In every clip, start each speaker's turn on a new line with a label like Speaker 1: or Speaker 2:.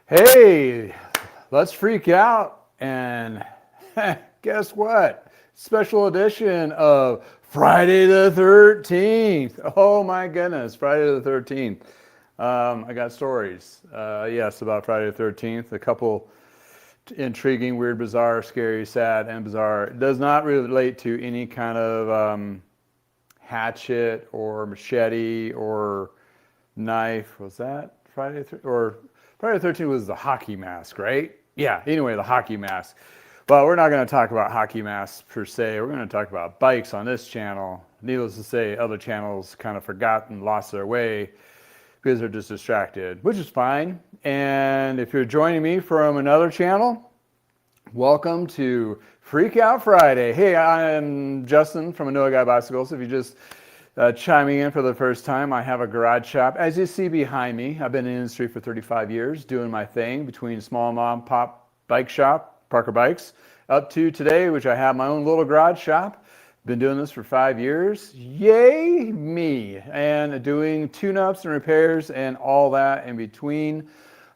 Speaker 1: Hey, let's freak out and guess what? Special edition of Friday the 13th. Oh my goodness, Friday the 13th. I got stories, yes, about Friday the 13th. A couple intriguing, weird, bizarre, scary, sad, and bizarre. It does not relate to any kind of hatchet or machete or knife. Was that Friday or Friday the 13th was the hockey mask, right? Yeah, anyway, the hockey mask. Well, we're not going to talk about hockey masks per se. We're going to talk about bikes on this channel. Needless to say, other channels kind of forgot and lost their way because they're just distracted, which is fine. And if you're joining me from another channel, welcome to Freak Out Friday. Hey, I'm Justin from Another Guy Bicycles. If you just chiming in for the first time, I have a garage shop. As you see behind me, I've been in the industry for 35 years, doing my thing between small mom pop bike shop, Parker Bikes, up to today, which I have my own little garage shop. Been doing this for 5 years. Yay me! And doing tune-ups and repairs and all that in between.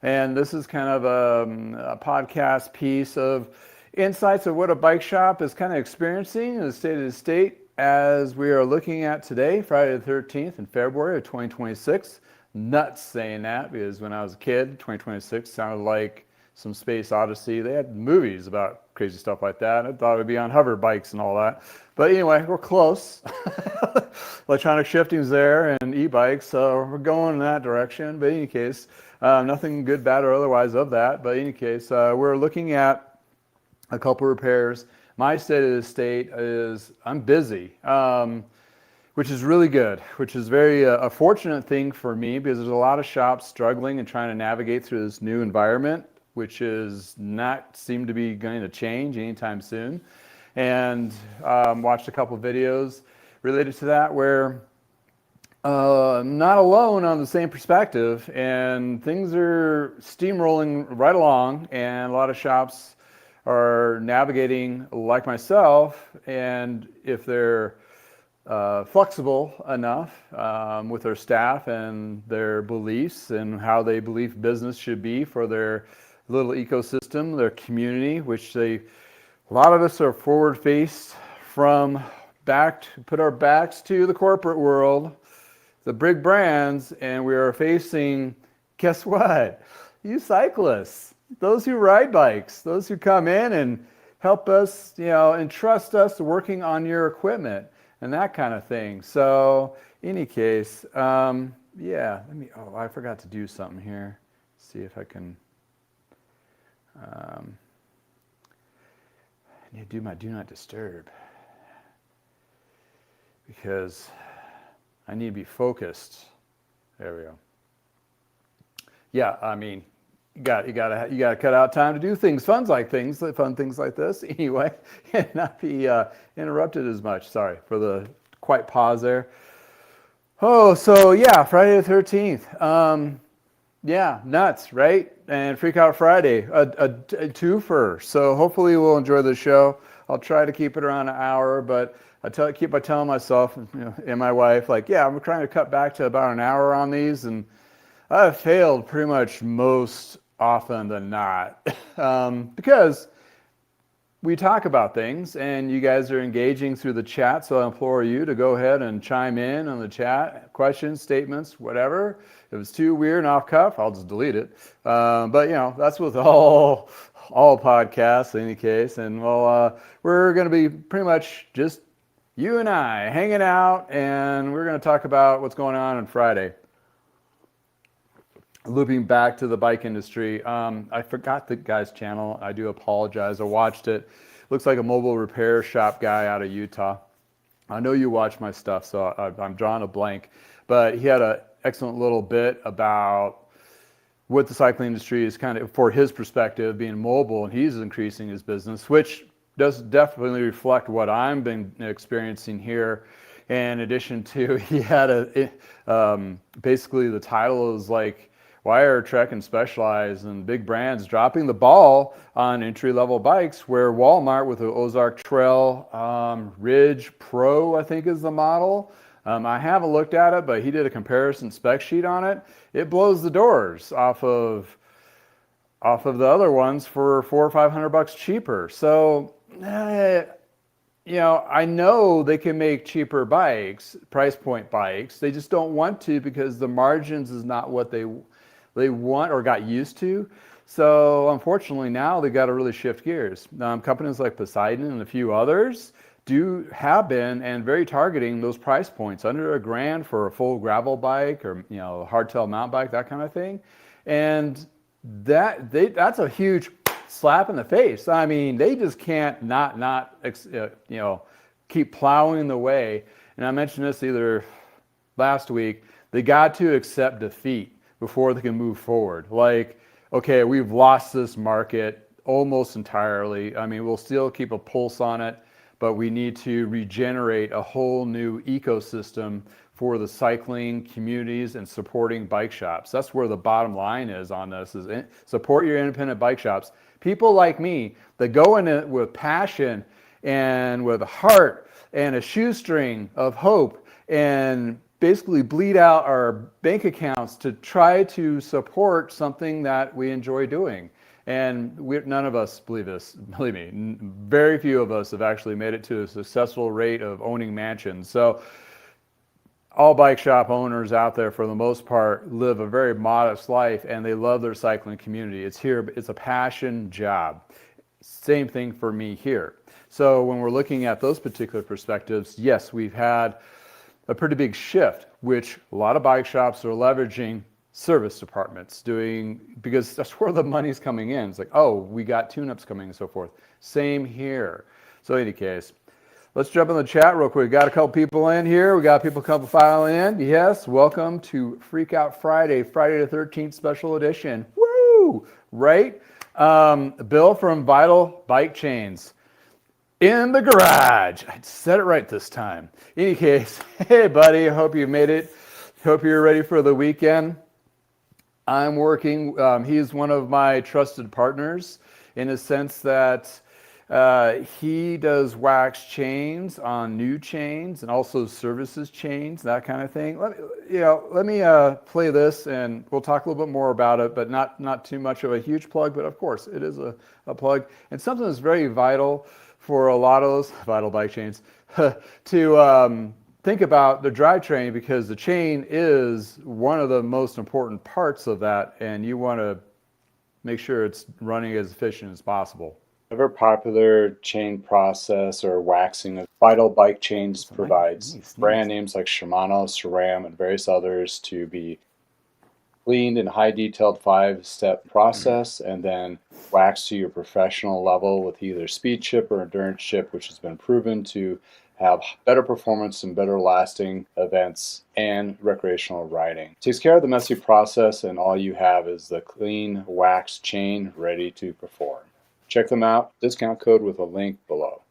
Speaker 1: And this is kind of a podcast piece of insights of what a bike shop is kind of experiencing in the state of the state as we are looking at today, Friday the 13th in February of 2026. Nuts saying that because when I was a kid, 2026 sounded like some space odyssey. They had movies about crazy stuff like that. I thought it would be on hover bikes and all that. But anyway, we're close. Electronic shifting's there and e-bikes, so we're going in that direction. But in any case, nothing good, bad, or otherwise of that. But in any case, we're looking at a couple repairs. My state of the state is I'm busy, which is really good, which is very a fortunate thing for me because there's a lot of shops struggling and trying to navigate through this new environment, which is not seem to be going to change anytime soon. And watched a couple of videos related to that where I'm not alone on the same perspective, and things are steamrolling right along, and a lot of shops are navigating like myself, and if they're flexible enough with their staff and their beliefs and how they believe business should be for their little ecosystem, their community, which a lot of us are forward faced from put our backs to the corporate world, the big brands, and we are facing, guess what? You cyclists, those who ride bikes, those who come in and help us, and trust us working on your equipment and that kind of thing. So, in any case, yeah, I forgot to do something here. See if I can, I need to do my do not disturb because I need to be focused. There we go. Yeah, I mean, you got to cut out time to do fun things like this anyway, and not be interrupted as much. Sorry for the quiet pause there. Oh, so yeah, Friday the 13th. Yeah, nuts, right? And Freak Out Friday, a twofer. So hopefully we'll enjoy the show. I'll try to keep it around an hour, but I keep telling myself, and my wife, like, yeah, I'm trying to cut back to about an hour on these, and I've failed pretty much most often than not because we talk about things and you guys are engaging through the chat, so I implore you to go ahead and chime in on the chat, questions, statements, whatever. If it's too weird and off cuff, I'll just delete it. But that's with all podcasts in any case. And we're going to be pretty much just you and I hanging out, and we're going to talk about what's going on Friday. Looping back to the bike industry, I forgot the guy's channel. I do apologize. I watched it. Looks like a mobile repair shop guy out of Utah. I know you watch my stuff, so I'm drawing a blank. But he had an excellent little bit about what the cycling industry is kind of, for his perspective, being mobile, and he's increasing his business, which does definitely reflect what I've been experiencing here. In addition to, he had basically the title is like, why are Trek and Specialized and big brands dropping the ball on entry-level bikes where Walmart with the Ozark Trail Ridge Pro, I think is the model. I haven't looked at it, but he did a comparison spec sheet on it. It blows the doors off of off of the other ones for $400 or $500 cheaper. So, I know they can make cheaper bikes, price point bikes. They just don't want to because the margins is not what they want or got used to. So unfortunately now they've got to really shift gears. Companies like Poseidon and a few others have been and very targeting those price points under $1,000 for a full gravel bike or hardtail mountain bike, that kind of thing. And that's a huge slap in the face. I mean, they just can't not keep plowing the way. And I mentioned this either last week. They got to accept defeat before they can move forward. Like, okay, we've lost this market almost entirely. I mean, we'll still keep a pulse on it, but we need to regenerate a whole new ecosystem for the cycling communities and supporting bike shops. That's where the bottom line is on this, is support your independent bike shops. People like me that go in it with passion and with a heart and a shoestring of hope and basically bleed out our bank accounts to try to support something that we enjoy doing. And none of us believe this. Believe me, very few of us have actually made it to a successful rate of owning mansions. So all bike shop owners out there, for the most part, live a very modest life and they love their cycling community. It's a passion job. Same thing for me here. So when we're looking at those particular perspectives, yes, we've had a pretty big shift, which a lot of bike shops are leveraging service departments because that's where the money's coming in. It's like, oh, we got tune-ups coming and so forth. Same here. So in any case, let's jump in the chat real quick. We got a couple people in here. We got people filing in. Yes, welcome to Freak Out Friday, Friday the 13th special edition. Woo! Right? Bill from Vital Bike Chains in the garage. I said it right this time. In any case, hey buddy, hope you made it. Hope you're ready for the weekend. I'm working, he's one of my trusted partners in a sense that he does wax chains on new chains and also services chains, that kind of thing. Let me play this and we'll talk a little bit more about it, but not too much of a huge plug, but of course it is a plug and something that's very vital for a lot of those Vital Bike Chains to think about the drivetrain, because the chain is one of the most important parts of that, and you want to make sure it's running as efficient as possible.
Speaker 2: Ever popular chain process or waxing of Vital Bike Chains provides brand names like Shimano, SRAM, and various others to be cleaned in high detailed 5-step process and then waxed to your professional level with either speed chip or endurance chip, which has been proven to have better performance and better lasting events and recreational riding. Takes care of the messy process, and all you have is the clean wax chain ready to perform. Check them out. Discount code with a link below.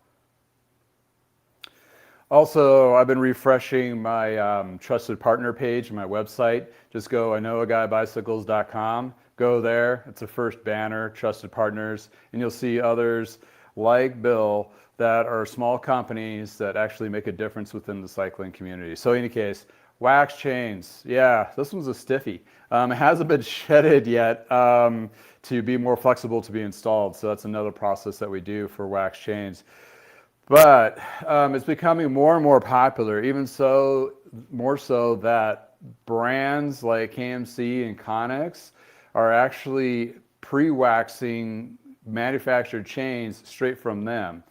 Speaker 1: Also, I've been refreshing my trusted partner page on my website. Just go iknowaguybicycles.com. Go there. It's the first banner, trusted partners, and you'll see others like Bill that are small companies that actually make a difference within the cycling community. So in any case, wax chains. Yeah, this one's a stiffy. It hasn't been shedded yet to be more flexible to be installed. So that's another process that we do for wax chains. But it's becoming more and more popular, even so, more so that brands like KMC and Connex are actually pre-waxing manufactured chains straight from them.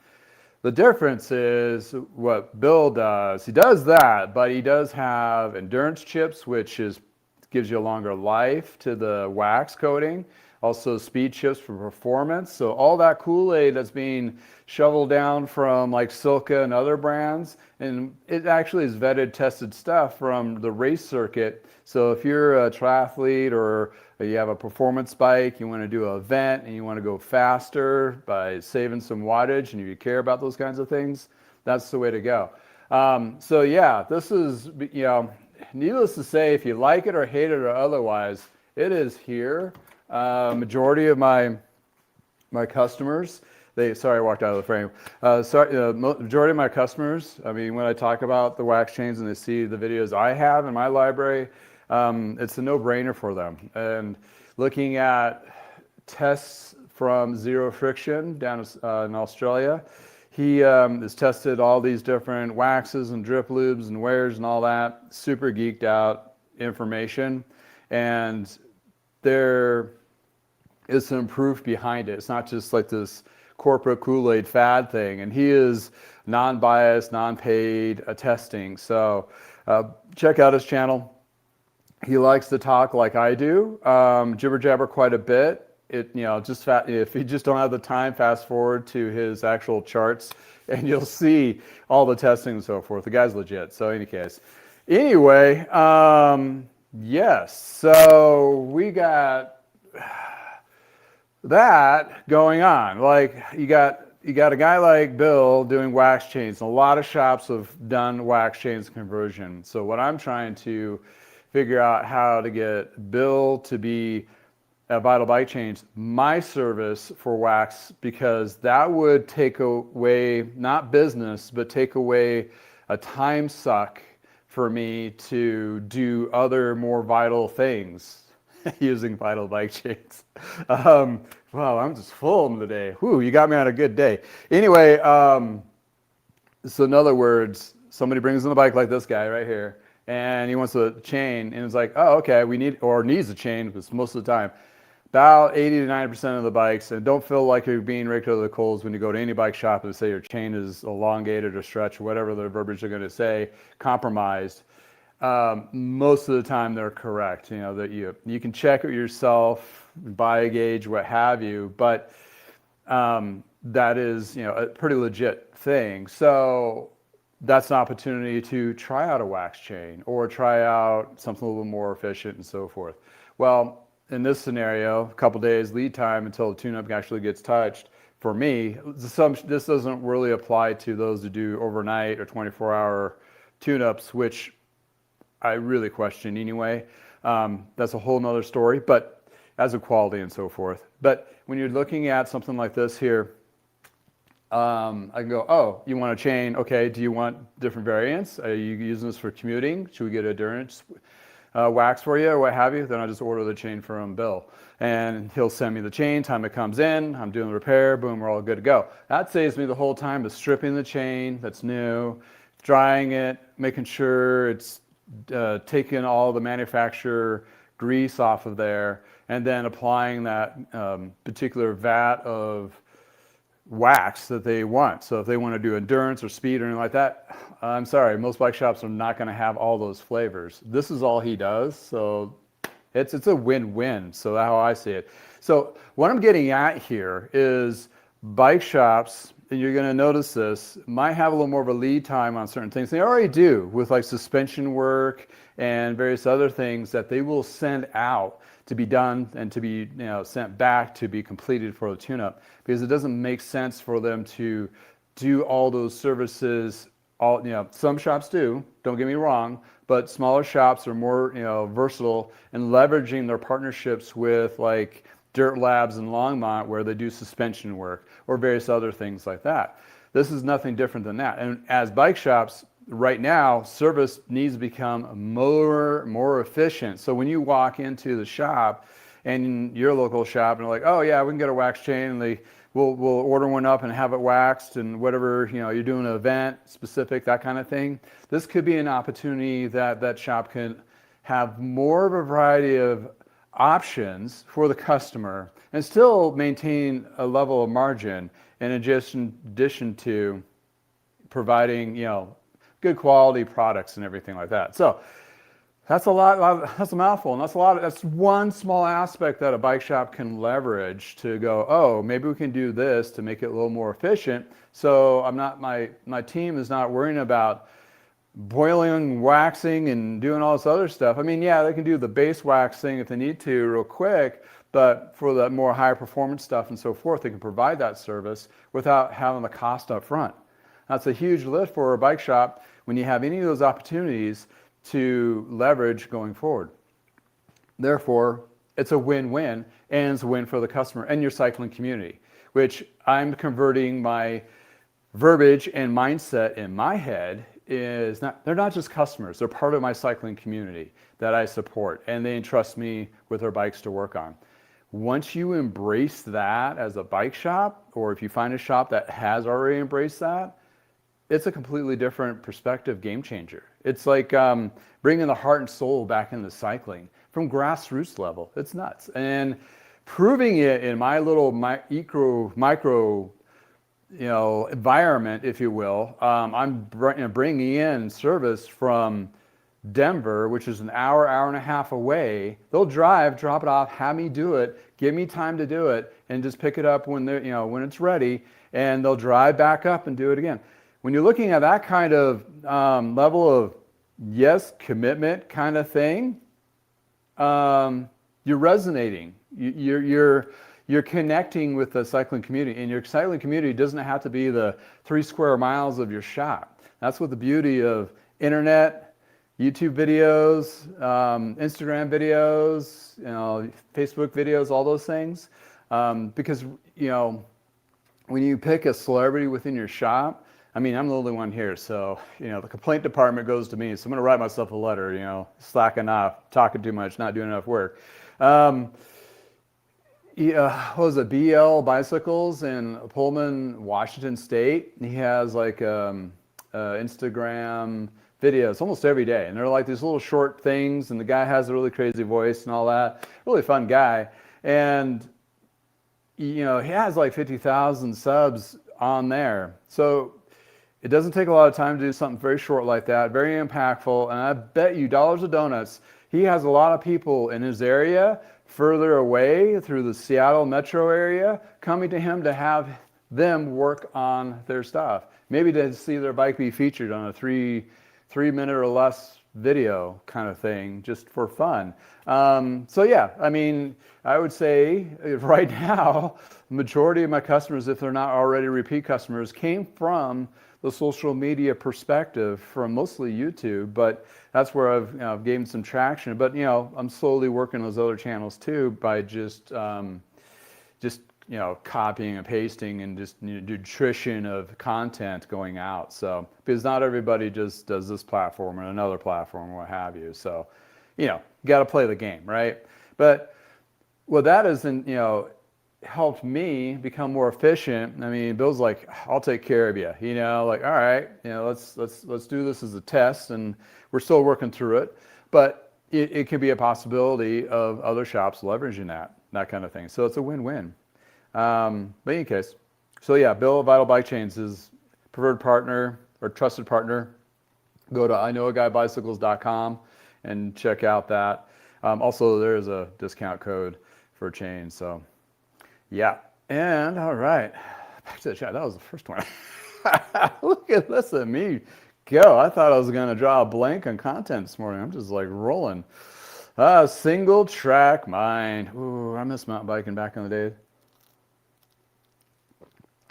Speaker 1: The difference is what Bill does. He does that, but he does have endurance chips, which gives you a longer life to the wax coating. Also speed chips for performance. So all that Kool-Aid that's being shoveled down from like Silka and other brands, and it actually is vetted, tested stuff from the race circuit. So if you're a triathlete or you have a performance bike, you want to do an event and you want to go faster by saving some wattage and you care about those kinds of things, that's the way to go. So yeah, this is, needless to say, if you like it or hate it or otherwise, it is here. Majority of my customers, sorry, I walked out of the frame. Majority of my customers, I mean, when I talk about the wax chains and they see the videos I have in my library, it's a no-brainer for them. And looking at tests from Zero Friction down in Australia. He has tested all these different waxes and drip lubes and wears and all that. Super geeked out information. And there is some proof behind it. It's not just like this corporate Kool-Aid fad thing. And he is non-biased, non-paid testing. So check out his channel. He likes to talk like I do, jibber jabber quite a bit. If you just don't have the time, fast forward to his actual charts and you'll see all the testing and so forth. The guy's legit. So in any case, anyway, yes. So we got that going on. Like you got a guy like Bill doing wax chains. A lot of shops have done wax chains conversion. So what I'm trying to figure out how to get Bill to be at Vital Bike Chains my service for wax, because that would take away, not business, but take away a time suck for me to do other more vital things using Vital Bike Chains. Wow, I'm just full of them today. Whew, you got me on a good day. Anyway, so in other words, somebody brings in a bike like this guy right here, and he wants a chain, and it's like, oh, okay, needs a chain, because most of the time, about 80 to 90% of the bikes, and don't feel like you're being raked over the coals when you go to any bike shop and say your chain is elongated or stretched, or whatever the verbiage they're going to say, compromised. Most of the time they're correct. That you can check it yourself, buy a gauge, what have you, but that is a pretty legit thing. So that's an opportunity to try out a wax chain or try out something a little more efficient and so forth. Well, in this scenario, a couple days lead time until the tune-up actually gets touched. For me, this doesn't really apply to those who do overnight or 24-hour tune-ups, which I really question anyway. That's a whole nother story, but as a quality and so forth. But when you're looking at something like this here, I can go, oh, you want a chain? Okay, do you want different variants? Are you using this for commuting? Should we get endurance wax for you or what have you? Then I just order the chain from Bill. And he'll send me the chain, time it comes in, I'm doing the repair, boom, we're all good to go. That saves me the whole time of stripping the chain that's new, drying it, making sure it's taking all the manufacturer grease off of there, and then applying that particular vat of wax that they want. So if they want to do endurance or speed or anything like that, I'm sorry, most bike shops are not going to have all those flavors. This is all he does, so it's a win-win. So that's how I see it. So what I'm getting at here is bike shops, and you're going to notice this, might have a little more of a lead time on certain things. They already do with like suspension work and various other things that they will send out to be done and to be sent back to be completed for the tune-up, because it doesn't make sense for them to do all those services. Some shops do, don't get me wrong, but smaller shops are more versatile and leveraging their partnerships with like Dirt Labs and Longmont, where they do suspension work or various other things like that. This is nothing different than that. And as bike shops, right now, service needs to become more efficient. So when you walk into the shop and your local shop and they're like, oh yeah, we can get a wax chain, and we'll order one up and have it waxed and whatever, you're doing an event specific, that kind of thing. This could be an opportunity that shop can have more of a variety of options for the customer and still maintain a level of margin in addition to providing, good quality products and everything like that. So that's a lot, that's a mouthful, and that's one small aspect that a bike shop can leverage to go, oh, maybe we can do this to make it a little more efficient. So my team is not worrying about boiling, waxing, and doing all this other stuff. I mean, yeah, they can do the base wax thing if they need to real quick, but for the more higher performance stuff and so forth, they can provide that service without having the cost up front. That's a huge lift for a bike shop when you have any of those opportunities to leverage going forward. Therefore, it's a win-win, and it's a win for the customer and your cycling community, which I'm converting my verbiage and mindset in my head is they're not just customers, they're part of my cycling community that I support, and they entrust me with their bikes to work on. once you embrace that as a bike shop, or if you find a shop that has already embraced that, it's a completely different perspective, game changer. It's like bringing the heart and soul back into cycling from grassroots level. It's nuts. And proving it in my little micro environment, if you will. I'm bringing in service from Denver, which is an hour and a half away. They'll drive, drop it off, have me do it, give me time to do it, and just pick it up when they're, when it's ready, and they'll drive back up and do it again. When you're looking at that kind of level of commitment kind of thing, you're resonating. You're connecting with the cycling community, and your cycling community doesn't have to be the 3 square miles of your shop. That's what the beauty of internet, YouTube videos, Instagram videos, Facebook videos, all those things. Because when you pick a celebrity within your shop, I mean, I'm the only one here, so the complaint department goes to me. So I'm going to write myself a letter. Slacking off, talking too much, not doing enough work. What was it, BL Bicycles in Pullman, Washington State. He has like Instagram videos almost every day, and they're like these little short things, and the guy has a really crazy voice and all that. Really fun guy, and he has like 50,000 subs on there. So it doesn't take a lot of time to do something very short like that, very impactful, and I bet you dollars of donuts, he has a lot of people in his area further away through the Seattle metro area coming to him to have them work on their stuff. Maybe to see their bike be featured on a three minute or less video kind of thing, just for fun. So yeah, I mean, I would say right now, the majority of my customers, if they're not already repeat customers, came from the social media perspective, from mostly YouTube, but that's where I've gained some traction. But I'm slowly working those other channels too by just copying and pasting and just nutrition of content going out. So because not everybody just does this platform or another platform or what have you. So you got to play the game, right? But what that isn't, helped me become more efficient. I mean, Bill's like, I'll take care of you, like, all right, let's do this as a test, and we're still working through it, but it could be a possibility of other shops leveraging that kind of thing. So it's a win-win. But in any case, so yeah, Bill at Vital Bike Chains is preferred partner or trusted partner. Go to iknowaguybicycles.com and check out that. Also, there is a discount code for chains. So yeah, and all right, back to the chat. That was the first one. Look at me go. I thought I was going to draw a blank on content this morning. I'm just like rolling. Single track mind. Ooh, I miss mountain biking back in the day.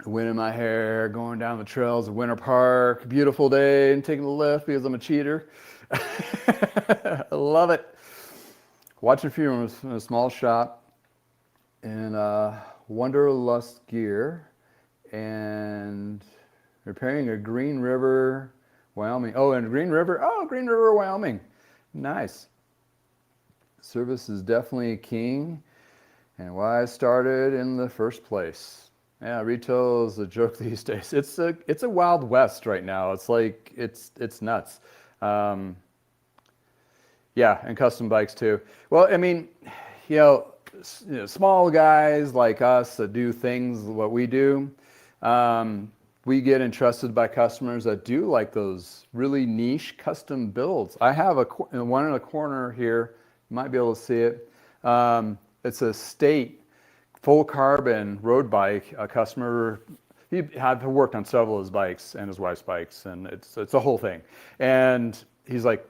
Speaker 1: Wind in my hair, going down the trails of Winter Park. Beautiful day, and taking the lift because I'm a cheater. I love it. Watching film in a small shop in Wanderlust gear and repairing a Green River, Wyoming. Oh, and Green River, Wyoming. Nice. Service is definitely king, and why I started in the first place. Yeah, retail is a joke these days. It's a wild west right now. It's like it's nuts. Yeah, and custom bikes too. Well, I mean, small guys like us that do things what we do, we get entrusted by customers that do like those really niche custom builds. I have one in the corner here. You might be able to see it. It's a State full carbon road bike. A customer, he had worked on several of his bikes and his wife's bikes, and it's a whole thing. And he's like,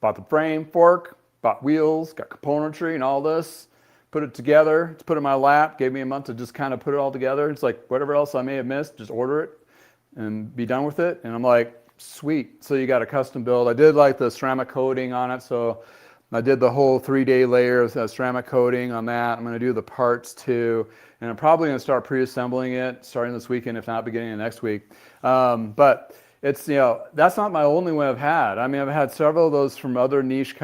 Speaker 1: bought the frame, fork, bought wheels, got componentry and all this, put it together, it's put it in my lap, gave me a month to just kind of put it all together. It's like, whatever else I may have missed, just order it and be done with it. And I'm like, sweet. So you got a custom build. I did like the ceramic coating on it, so I did the whole 3-day layer of ceramic coating on that. I'm going to do the parts too, and I'm probably going to start pre-assembling it starting this weekend, if not beginning of next week. But it's, that's not my only one I've had. I mean, I've had several of those from other niche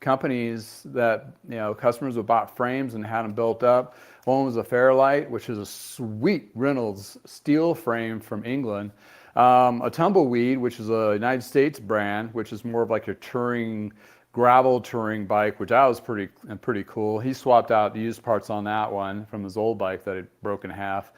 Speaker 1: companies that, customers have bought frames and had them built up. One was a Fairlight, which is a sweet Reynolds steel frame from England. A Tumbleweed, which is a United States brand, which is more of like a gravel touring bike, which I was pretty cool. He swapped out the used parts on that one from his old bike that had broken in half.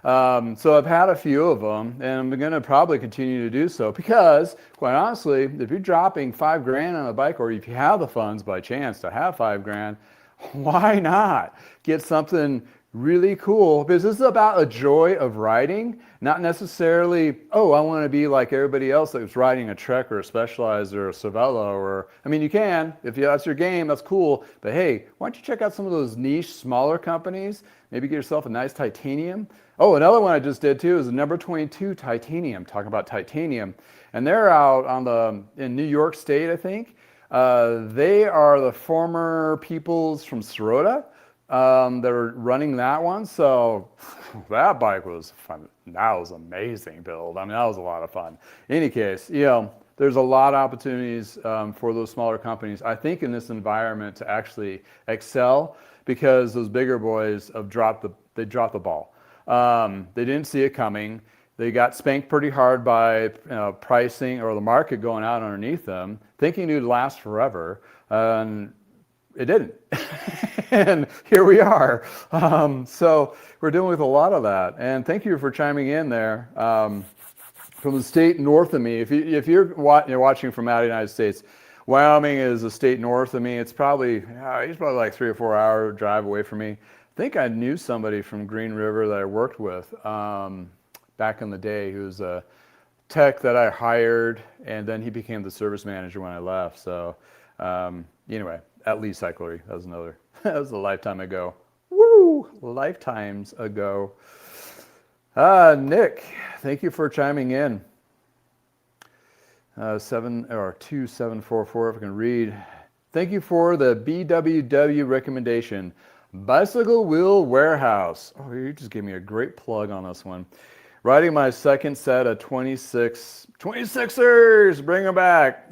Speaker 1: So I've had a few of them, and I'm going to probably continue to do so because, quite honestly, if you're dropping $5,000 on a bike, or if you have the funds by chance to have $5,000, why not get something really cool? Because this is about a joy of riding, not necessarily, oh, I want to be like everybody else that's riding a Trek or a Specialized or a Cervelo, or, I mean, you can, if that's your game, that's cool, but hey, why don't you check out some of those niche, smaller companies, maybe get yourself a nice titanium. Oh, another one I just did too is the number 22 titanium, talking about titanium, and they're out in New York State, I think. They are the former peoples from Sirota. They're running that one, so that bike was fun. That was amazing build. I mean, that was a lot of fun. In any case, there's a lot of opportunities for those smaller companies, I think, in this environment to actually excel, because those bigger boys have dropped the ball. They didn't see it coming. They got spanked pretty hard by pricing or the market going out underneath them, thinking it would last forever. And it didn't. And here we are. So we're dealing with a lot of that. And thank you for chiming in there. From the state north of me, if you're watching from out of the United States, Wyoming is a state north of me. It's probably like 3 or 4 hour drive away from me. I think I knew somebody from Green River that I worked with back in the day, who was a tech that I hired, and then he became the service manager when I left. So anyway, at least Cyclery, that was a lifetime ago. Woo! Lifetimes ago. Nick, thank you for chiming in. 2744, if I can read. Thank you for the BWW recommendation. Bicycle Wheel Warehouse. Oh, you just gave me a great plug on this one. Riding my second set of 26ers, bring them back.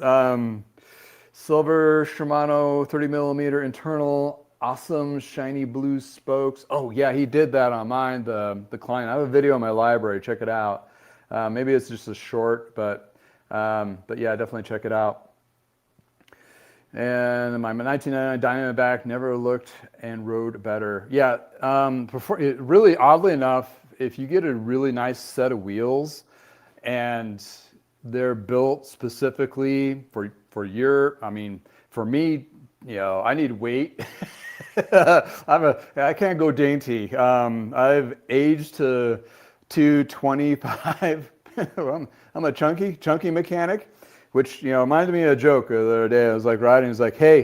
Speaker 1: Silver Shimano 30 millimeter internal, awesome shiny blue spokes. Oh yeah, he did that on mine, the client. I have a video in my library, check it out. Maybe it's just a short, but yeah, definitely check it out. And my 1999 Diamondback never looked and rode better. Yeah, really oddly enough, if you get a really nice set of wheels and they're built specifically for me, I need weight. I can't go dainty. I've aged to 225. I'm a chunky mechanic, which reminded me of a joke the other day. I was like riding. It's like, hey,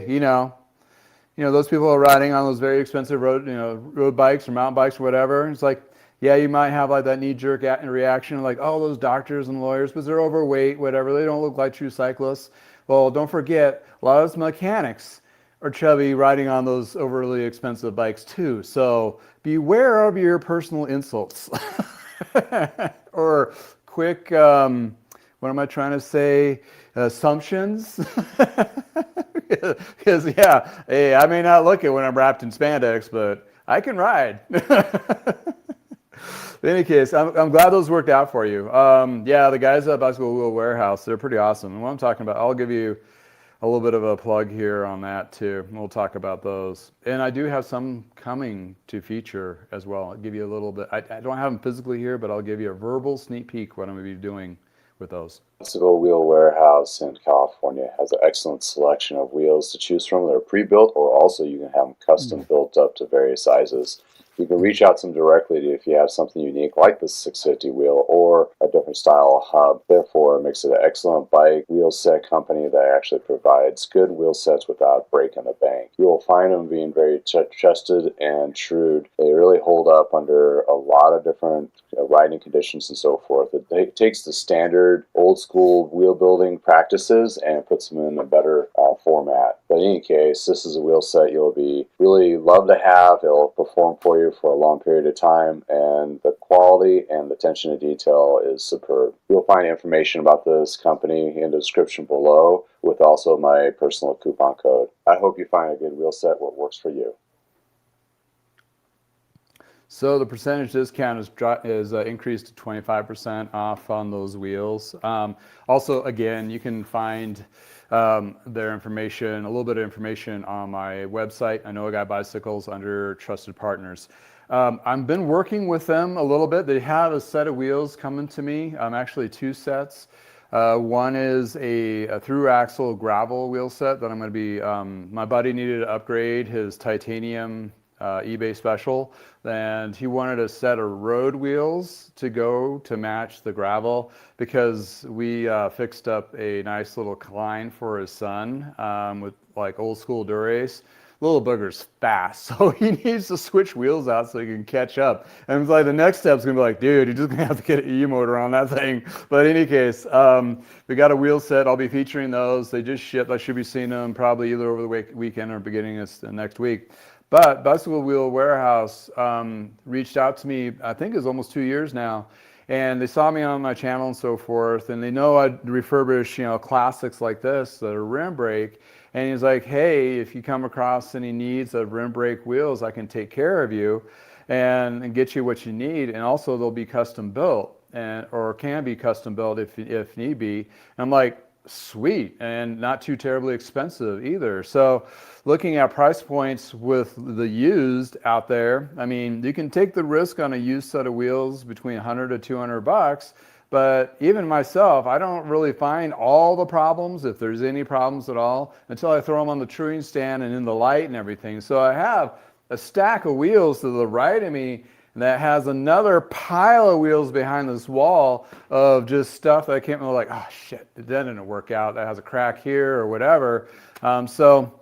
Speaker 1: those people are riding on those very expensive road bikes or mountain bikes or whatever. It's like, yeah, you might have like that knee-jerk reaction, like, oh, those doctors and lawyers, because they're overweight, whatever. They don't look like true cyclists. Well, don't forget, a lot of those mechanics are chubby riding on those overly expensive bikes too. So beware of your personal insults. Or quick, what am I trying to say? Assumptions. Because, yeah, hey, I may not look it when I'm wrapped in spandex, but I can ride. In any case, I'm glad those worked out for you. Yeah, the guys at Bicycle Wheel Warehouse, they're pretty awesome. And what I'm talking about, I'll give you a little bit of a plug here on that too. We'll talk about those. And I do have some coming to feature as well. I'll give you a little bit. I don't have them physically here, but I'll give you a verbal sneak peek what I'm going to be doing with those.
Speaker 2: Bicycle Wheel Warehouse in California has an excellent selection of wheels to choose from. They're pre-built, or also you can have them custom built up to various sizes. You can reach out to them directly if you have something unique like the 650 wheel or a different style of hub. Therefore, it makes it an excellent bike wheel set company that actually provides good wheel sets without breaking the bank. You will find them being very trusted and true. They really hold up under a lot of different riding conditions and so forth. It takes the standard old school wheel building practices and puts them in a better format. But in any case, this is a wheel set you'll be really love to have. It'll perform for you for a long period of time, and the quality and the attention to detail is superb. You'll find information about this company in the description below, with also my personal coupon code. I hope you find a good wheel set where it works for you.
Speaker 1: So the percentage discount is increased to 25% off on those wheels. Also, again, you can find their information, a little bit of information on my website. I know a guy bicycles under Trusted Partners. I've been working with them a little bit. They have a set of wheels coming to me, actually 2 sets. One is a through axle gravel wheel set that I'm going to be, my buddy needed to upgrade his titanium eBay special, and he wanted a set of road wheels to go to match the gravel, because we fixed up a nice little Klein for his son with like old school Durace. Little booger's fast, so he needs to switch wheels out so he can catch up. And it's like the next step's gonna be like, dude, you're just gonna have to get an E-motor on that thing. But in any case, we got a wheel set. I'll be featuring those. They just shipped. I should be seeing them probably either over the weekend or beginning of next week. But Bicycle Wheel Warehouse reached out to me, I think it's almost 2 years now, and they saw me on my channel and so forth, and they know I refurbish, you know, classics like this that are rim brake. And he's like, hey, if you come across any needs of rim brake wheels, I can take care of you and get you what you need. And also they'll be custom built, or can be custom built if need be. And I'm like, sweet, and not too terribly expensive either. So looking at price points with the used out there, I mean, you can take the risk on a used set of wheels between 100 to 200 bucks. But even myself, I don't really find all the problems, if there's any problems at all, until I throw them on the touring stand and in the light and everything. So I have a stack of wheels to the right of me that has another pile of wheels behind this wall of just stuff that I can't really, like, oh shit, that didn't work out. That has a crack here or whatever. So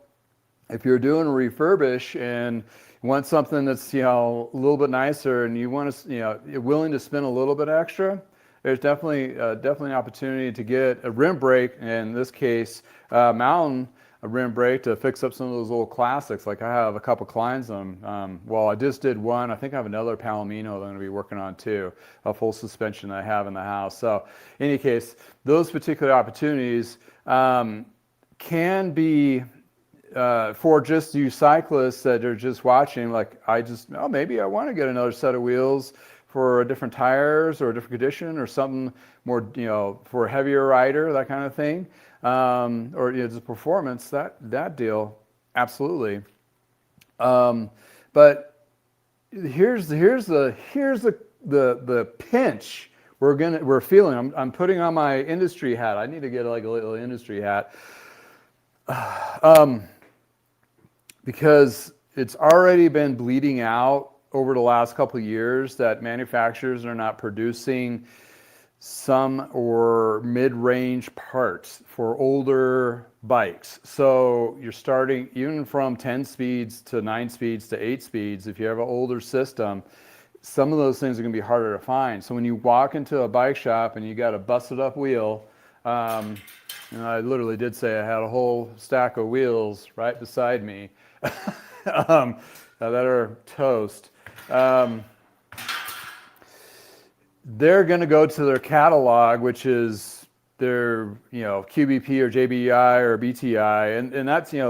Speaker 1: if you're doing a refurbish and want something that's, you know, a little bit nicer, and you want to, you know, you're willing to spend a little bit extra, there's definitely an opportunity to get a rim brake, in this case, mountain a rim brake to fix up some of those old classics. Like I have a couple Kleins on them. Well, I just did one. I think I have another Palomino that I'm going to be working on too, a full suspension that I have in the house. So in any case, those particular opportunities can be for just you cyclists that are just watching, like maybe I want to get another set of wheels for different tires or a different condition or something more, you know, for a heavier rider, that kind of thing, or, you know, just performance, that deal, absolutely. But here's the pinch we're feeling. I'm putting on my industry hat. I need to get like a little industry hat, because it's already been bleeding out over the last couple of years that manufacturers are not producing some or mid-range parts for older bikes. So you're starting even from 10 speeds to 9 speeds to 8 speeds. If you have an older system, some of those things are going to be harder to find. So when you walk into a bike shop and you got a busted up wheel, and I literally did say I had a whole stack of wheels right beside me that are toast. They're going to go to their catalog, which is their, you know, QBP or JBI or BTI, and that's, you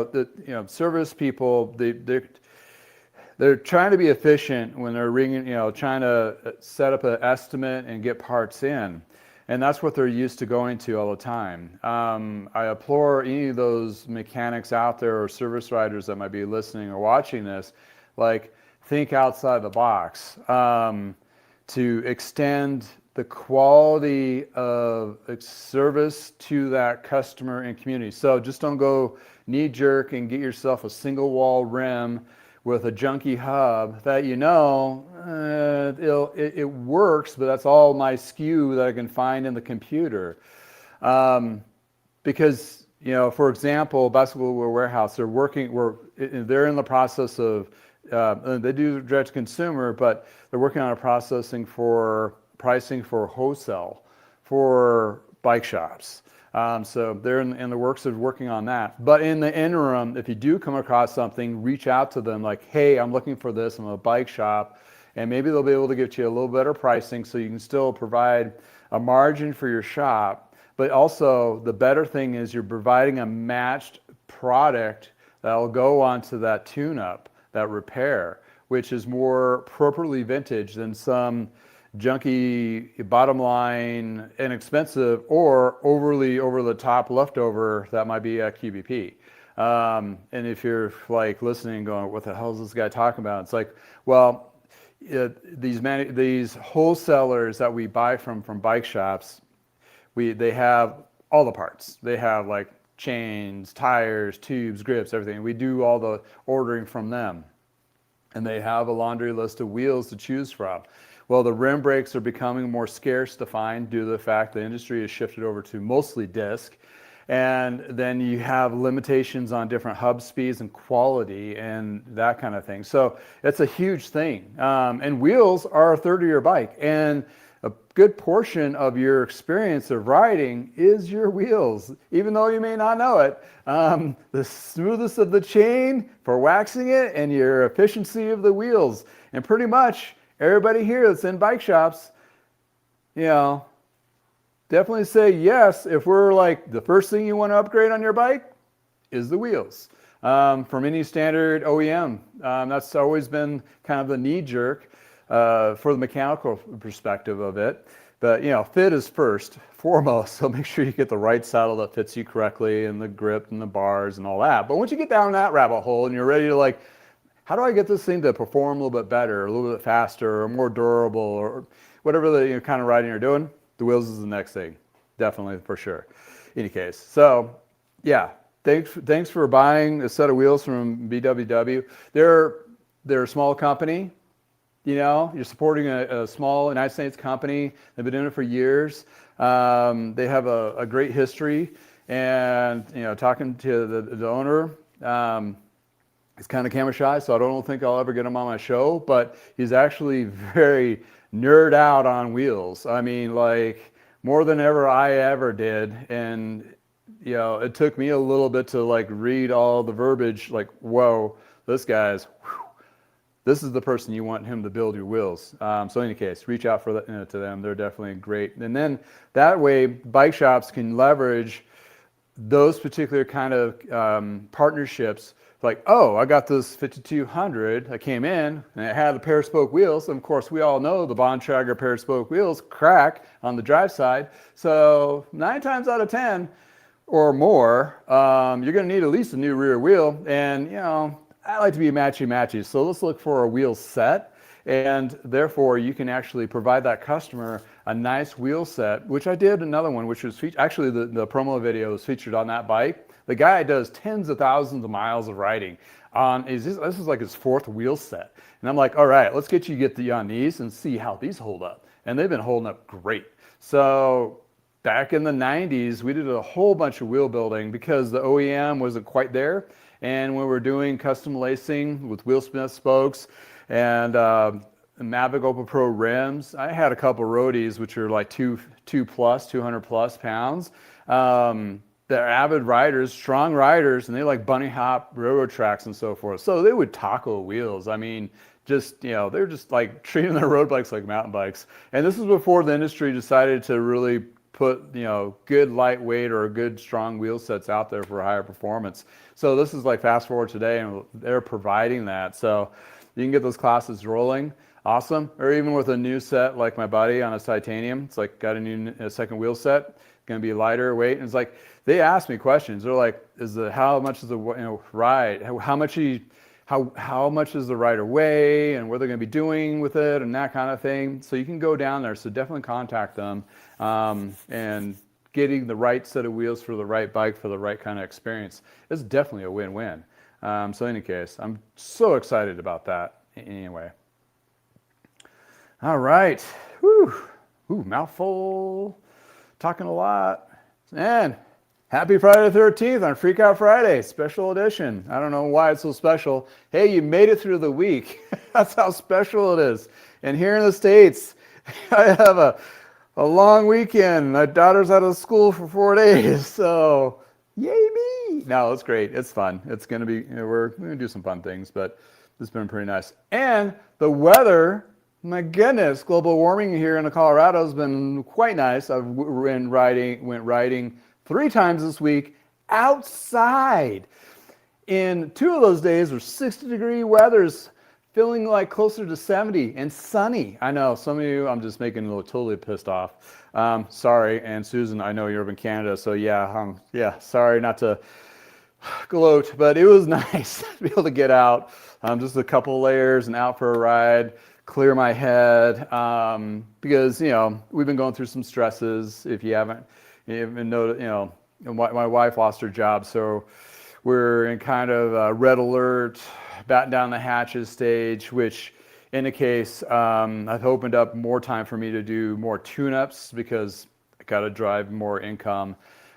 Speaker 1: know, service people, they're trying to be efficient when they're ringing, you know, trying to set up an estimate and get parts in, and that's what they're used to going to all the time. I implore any of those mechanics out there or service riders that might be listening or watching this, like, think outside the box to extend the quality of service to that customer and community. So just don't go knee jerk and get yourself a single wall rim with a junky hub that, you know, it works, but that's all my SKU that I can find in the computer. Because, you know, for example, Bicycle Wheel Warehouse, they're in the process of, they do direct to consumer, but they're working on a pricing for wholesale for bike shops. So they're in the works of working on that. But in the interim, if you do come across something, reach out to them like, hey, I'm looking for this. I'm a bike shop and maybe they'll be able to get you a little better pricing so you can still provide a margin for your shop. But also the better thing is you're providing a matched product that will go onto that tune-up, that repair, which is more appropriately vintage than some junky, bottom line, inexpensive, or overly over the top leftover that might be at QBP. And if you're like listening going, what the hell is this guy talking about? It's like, well, these wholesalers that we buy from bike shops, they have all the parts. They have like chains, tires, tubes, grips, everything. We do all the ordering from them. And they have a laundry list of wheels to choose from. Well, the rim brakes are becoming more scarce to find due to the fact the industry has shifted over to mostly disc. And then you have limitations on different hub speeds and quality and that kind of thing. So it's a huge thing. And wheels are a third of your bike. And a good portion of your experience of riding is your wheels, even though you may not know it. The smoothness of the chain for waxing it and your efficiency of the wheels. And pretty much everybody here that's in bike shops, you know, definitely say yes if we're like the first thing you want to upgrade on your bike is the wheels. From any standard OEM, that's always been kind of the knee jerk. For the mechanical perspective of it. But, you know, fit is foremost, so make sure you get the right saddle that fits you correctly and the grip and the bars and all that. But once you get down that rabbit hole and you're ready to like, how do I get this thing to perform a little bit better, a little bit faster, or more durable, or whatever the kind of riding you're doing, the wheels is the next thing, definitely, for sure. Any case, so yeah, thanks for buying a set of wheels from BWW. They're a small company. You know, you're supporting a small United States company. They've been doing it for years. They have a great history. And, you know, talking to the owner, he's kind of camera shy, so I don't think I'll ever get him on my show. But he's actually very nerd out on wheels. I mean, like, more than I ever did. And, you know, it took me a little bit to, like, read all the verbiage. Like, whoa, this guy's... This is the person you want him to build your wheels. So in any case, reach out to them. They're definitely great. And then that way, bike shops can leverage those particular kind of partnerships. Like, oh, I got this 5200. I came in and it had the pair spoke wheels. And of course, we all know the Bontrager pair spoke wheels crack on the drive side. So 9 times out of 10 or more, you're going to need at least a new rear wheel. And, you know, I like to be matchy-matchy, so let's look for a wheel set, and therefore you can actually provide that customer a nice wheel set, which I did another one, which was actually the promo video was featured on that bike. The guy does tens of thousands of miles of riding. This is like his 4th wheel set. And I'm like, all right, let's get you on these and see how these hold up. And they've been holding up great. So back in the 90s, we did a whole bunch of wheel building because the OEM wasn't quite there. And when we're doing custom lacing with Wheelsmith spokes and Mavic Opal Pro rims, I had a couple roadies which are like 200 plus pounds. They're avid riders, strong riders, and they like bunny hop railroad tracks and so forth. So they would taco wheels. I mean, just, you know, they're just like treating their road bikes like mountain bikes. And this was before the industry decided to really put, you know, good lightweight or good strong wheel sets out there for higher performance. So this is like fast forward today and they're providing that. So you can get those classes rolling. Awesome. Or even with a new set like my buddy on a titanium, it's like got a second wheel set, going to be lighter weight. And it's like, they ask me questions. They're like, how much is the ride? How much does the rider weigh and what they're going to be doing with it and that kind of thing. So you can go down there. So definitely contact them. And getting the right set of wheels for the right bike for the right kind of experience is definitely a win-win. So in any case, I'm so excited about that anyway. All right. Whew. Ooh, mouthful. Talking a lot. And happy Friday the 13th on Freak Out Friday, special edition. I don't know why it's so special. Hey, you made it through the week. That's how special it is. And here in the States, I have a long weekend. My daughter's out of school for 4 days, so yay me. No, it's great. It's fun. It's going to be, we're going to do some fun things, but it's been pretty nice. And the weather My goodness, global warming here in Colorado has been quite nice. Went riding 3 times this week outside. In 2 of those days were 60-degree weathers, feeling like closer to 70 and sunny. I know some of you, I'm just making a totally pissed off. Sorry, and Susan, I know you're up in Canada, so yeah, sorry not to gloat, but it was nice to be able to get out, just a couple layers and out for a ride, clear my head, because we've been going through some stresses. If you haven't noticed, my wife lost her job, so we're in kind of a red alert, batten down the hatches stage, which indicates I've opened up more time for me to do more tune-ups because I got to drive more income,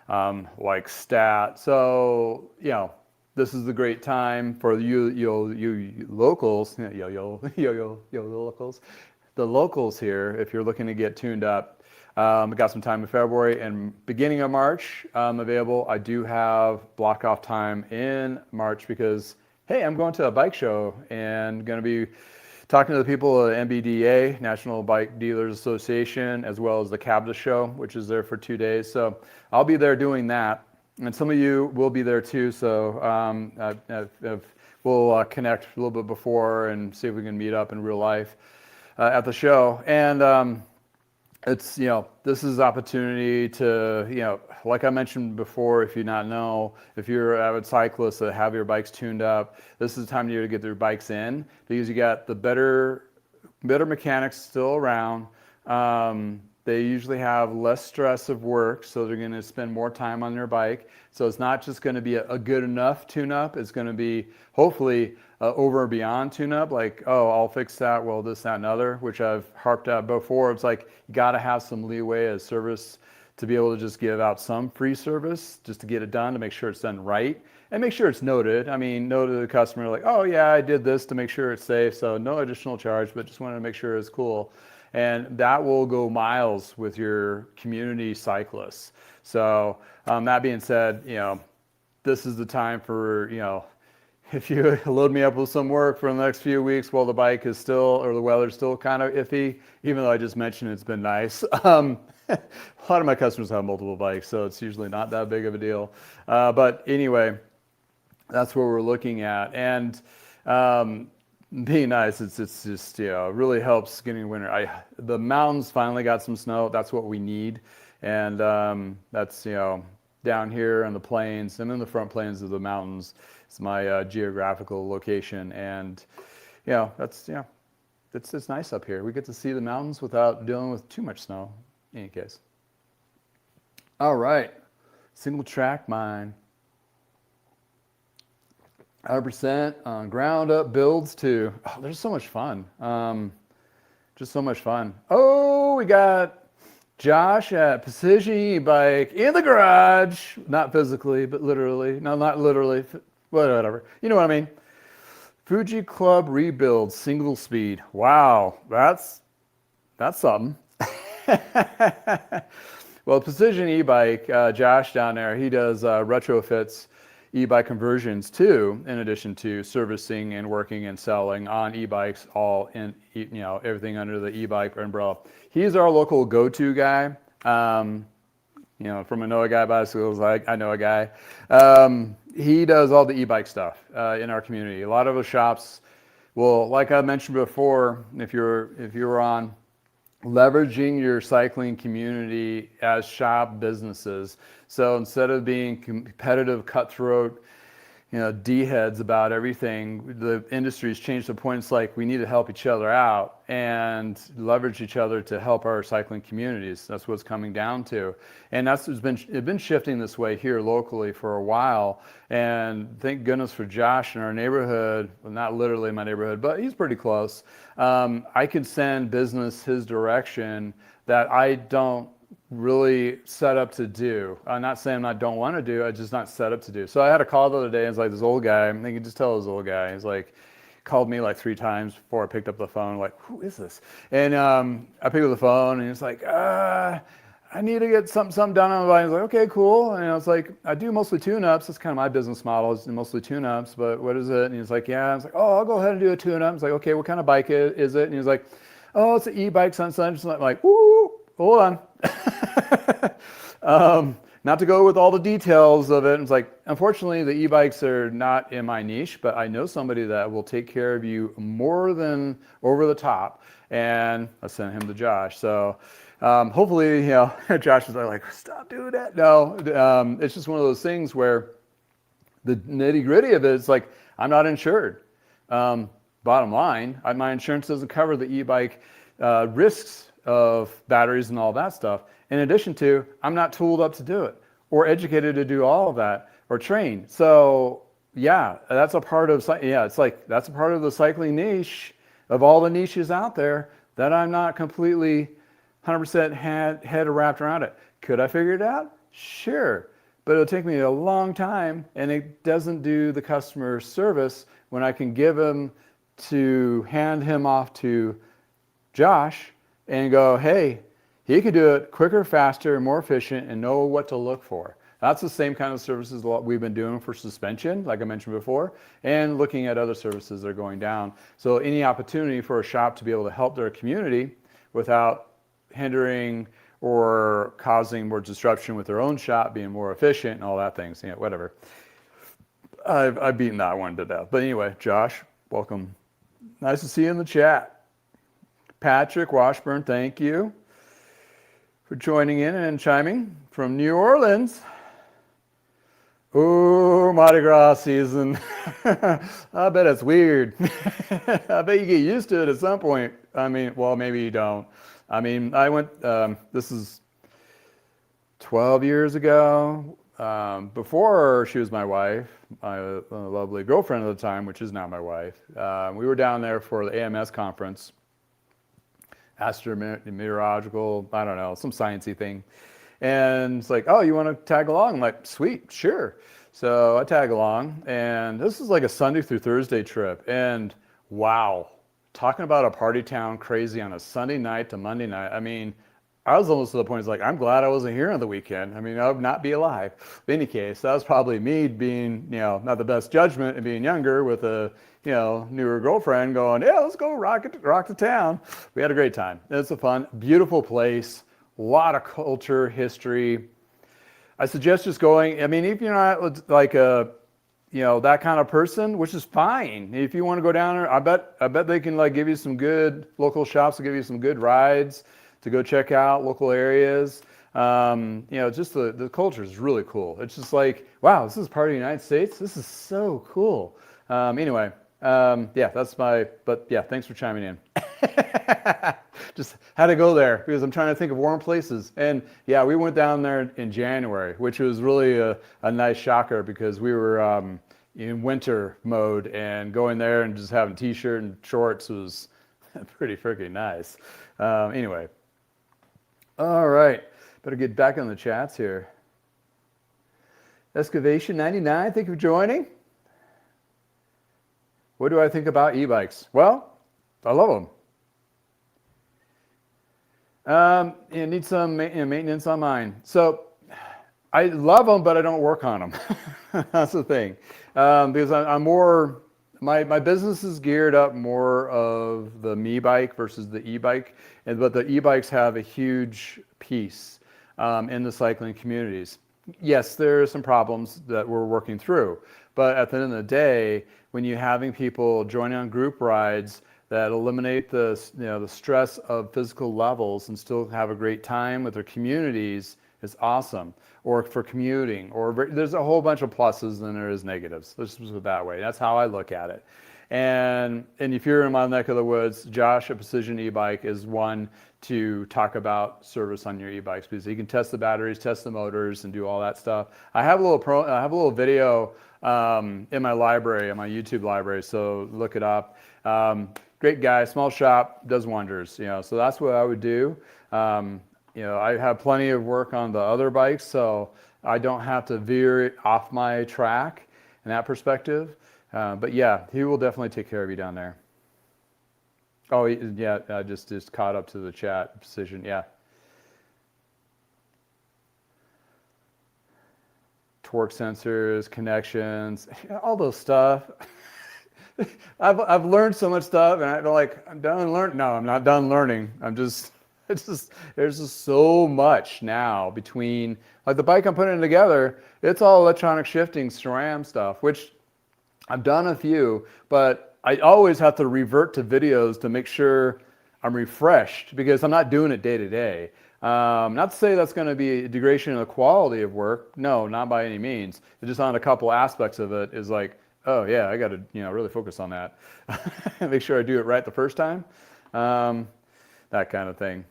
Speaker 1: like stat. So this is the great time for you locals, locals, the locals here. If you're looking to get tuned up, I got some time in February and beginning of March available. I do have block off time in March because, hey, I'm going to a bike show and going to be talking to the people at NBDA, National Bike Dealers Association, as well as the CABDA show, which is there for 2 days. So I'll be there doing that. And some of you will be there too. So we'll connect a little bit before and see if we can meet up in real life at the show. And it's, this is opportunity to, like I mentioned before, if you not know, if you're an avid cyclist that have your bikes tuned up, this is the time of year to get their bikes in because you got the better mechanics still around. They usually have less stress of work, so they're going to spend more time on their bike. So it's not just going to be a good enough tune-up. It's going to be hopefully over and beyond tune-up, like, oh, I'll fix that, well, this, that, and other, which I've harped at before. It's like you got to have some leeway as service to be able to just give out some free service just to get it done, to make sure it's done right and make sure it's noted. I mean, note to the customer like, oh, yeah, I did this to make sure it's safe, so no additional charge, but just wanted to make sure it's cool. And that will go miles with your community cyclists. So that being said, this is the time for, if you load me up with some work for the next few weeks while the bike is still, or the weather's still kind of iffy, even though I just mentioned it's been nice. A lot of my customers have multiple bikes, so it's usually not that big of a deal. But anyway, that's what we're looking at. And being nice, it's just, it really helps getting winter. The mountains finally got some snow. That's what we need. And that's, down here on the plains. I'm in the front plains of the mountains. It's my geographical location. And, it's nice up here. We get to see the mountains without dealing with too much snow, in any case. All right. Single track mine. 100% on ground up builds too. Oh, they're so much fun. Just so much fun. Oh, we got Josh at Precision E-Bike in the garage. Not physically, but literally. No, not literally. Whatever. You know what I mean. Fuji Club Rebuild single speed. Wow, that's something. Well, Precision E-Bike, Josh down there, he does retrofits, e-bike conversions too, in addition to servicing and working and selling on e-bikes, all in, everything under the e-bike umbrella. He's our local go-to guy. From a know a guy bicycles, like I know a guy. He does all the e-bike stuff in our community. A lot of the shops, well, like I mentioned before, if you're on leveraging your cycling community as shop businesses. So instead of being competitive, cutthroat, D-heads about everything, the industry's changed to points like we need to help each other out and leverage each other to help our cycling communities. That's what it's coming down to. And it's been shifting this way here locally for a while. And thank goodness for Josh in our neighborhood, well, not literally my neighborhood, but he's pretty close. I could send business his direction that I don't really set up to do. I'm not saying I don't want to do, I just not set up to do. So I had a call the other day, and it's like this old guy, I can just tell this old guy, he's like, called me like 3 times before I picked up the phone, like, who is this? And I picked up the phone, and he's like, I need to get something done on the bike. I was like, okay, cool. And I was like, I do mostly tune-ups. That's kind of my business model, is mostly tune-ups, but what is it? And he's like, yeah. I was like, oh, I'll go ahead and do a tune-up. I was like, okay, what kind of bike is it? And he was like, oh, it's an e-bike, son. I'm like, woo, hold on. Not to go with all the details of it. It's like, unfortunately, the e-bikes are not in my niche, but I know somebody that will take care of you more than over the top. And I sent him to Josh. So hopefully, Josh is like, stop doing that. No, it's just one of those things where the nitty gritty of it is like, I'm not insured. Bottom line, my insurance doesn't cover the e-bike risks of batteries and all that stuff. In addition to, I'm not tooled up to do it or educated to do all of that or trained. So yeah, that's a part of, it's like, that's a part of the cycling niche of all the niches out there that I'm not completely 100% head wrapped around it. Could I figure it out? Sure. But it'll take me a long time, and it doesn't do the customer service when I can hand him off to Josh and go, hey, he can do it quicker, faster, more efficient, and know what to look for. That's the same kind of services we've been doing for suspension, like I mentioned before, and looking at other services that are going down. So any opportunity for a shop to be able to help their community without hindering or causing more disruption with their own shop, being more efficient and all that things, whatever. I've beaten that one to death. But anyway, Josh, welcome. Nice to see you in the chat. Patrick Washburn, thank you for joining in and chiming from New Orleans. Ooh, Mardi Gras season. I bet it's weird. I bet you get used to it at some point. I mean, well, maybe you don't. I mean, I went, this is 12 years ago, before she was my wife, my lovely girlfriend at the time, which is now my wife. We were down there for the AMS conference, astrometeorological, I don't know, some sciencey thing. And it's like, oh, you want to tag along? I'm like, sweet, sure. So I tag along, and this is like a Sunday through Thursday trip. And wow, talking about a party town crazy on a Sunday night to Monday night. I mean, I was almost to the point, it's like, I'm glad I wasn't here on the weekend. I mean, I would not be alive. In any case, that was probably me being, not the best judgment and being younger with a, newer girlfriend going, yeah, let's go rock the town. We had a great time. It's a fun, beautiful place. A lot of culture, history. I suggest just going. I mean, if you're not like that kind of person, which is fine. If you want to go down there, I bet they can give you some good local shops, will give you some good rides to go check out local areas. Just the culture is really cool. It's just like, wow, this is part of the United States. This is so cool. Anyway, that's but yeah, thanks for chiming in. Just had to go there because I'm trying to think of warm places. And yeah, we went down there in January, which was really a nice shocker because we were in winter mode, and going there and just having t-shirt and shorts was pretty freaking nice. Anyway, all right, better get back on the chats here. Excavation 99, thank you for joining. What do I think about e-bikes? Well, I love them. You need some maintenance on mine. So I love them, but I don't work on them. That's the thing. Because I'm more, my business is geared up more of the me bike versus the e-bike. But the e-bikes have a huge piece in the cycling communities. Yes, there are some problems that we're working through. But at the end of the day, when you're having people join on group rides that eliminate the stress of physical levels and still have a great time with their communities, is awesome. Or for commuting, or there's a whole bunch of pluses than there is negatives. Let's just put it that way. That's how I look at it. And if you're in my neck of the woods, Josh at Precision E-Bike is one to talk about service on your e-bikes, because you can test the batteries, test the motors, and do all that stuff. I have a little video in my library, in my YouTube library, so look it up. Great guy, small shop, does wonders. So that's what I would do. I have plenty of work on the other bikes, so I don't have to veer it off my track in that perspective. But yeah, he will definitely take care of you down there. Oh, yeah, I just caught up to the chat. Precision, yeah. Torque sensors, connections, all those stuff. I've learned so much stuff, and I'm done learning. No, I'm not done learning. It's just there's just so much now between like the bike I'm putting together. It's all electronic shifting SRAM stuff, which I've done a few, but I always have to revert to videos to make sure I'm refreshed because I'm not doing it day to day. Not to say that's going to be a degradation of the quality of work. No, not by any means. It's just on a couple aspects of it is like, oh yeah, I got to really focus on that. Make sure I do it right the first time. That kind of thing.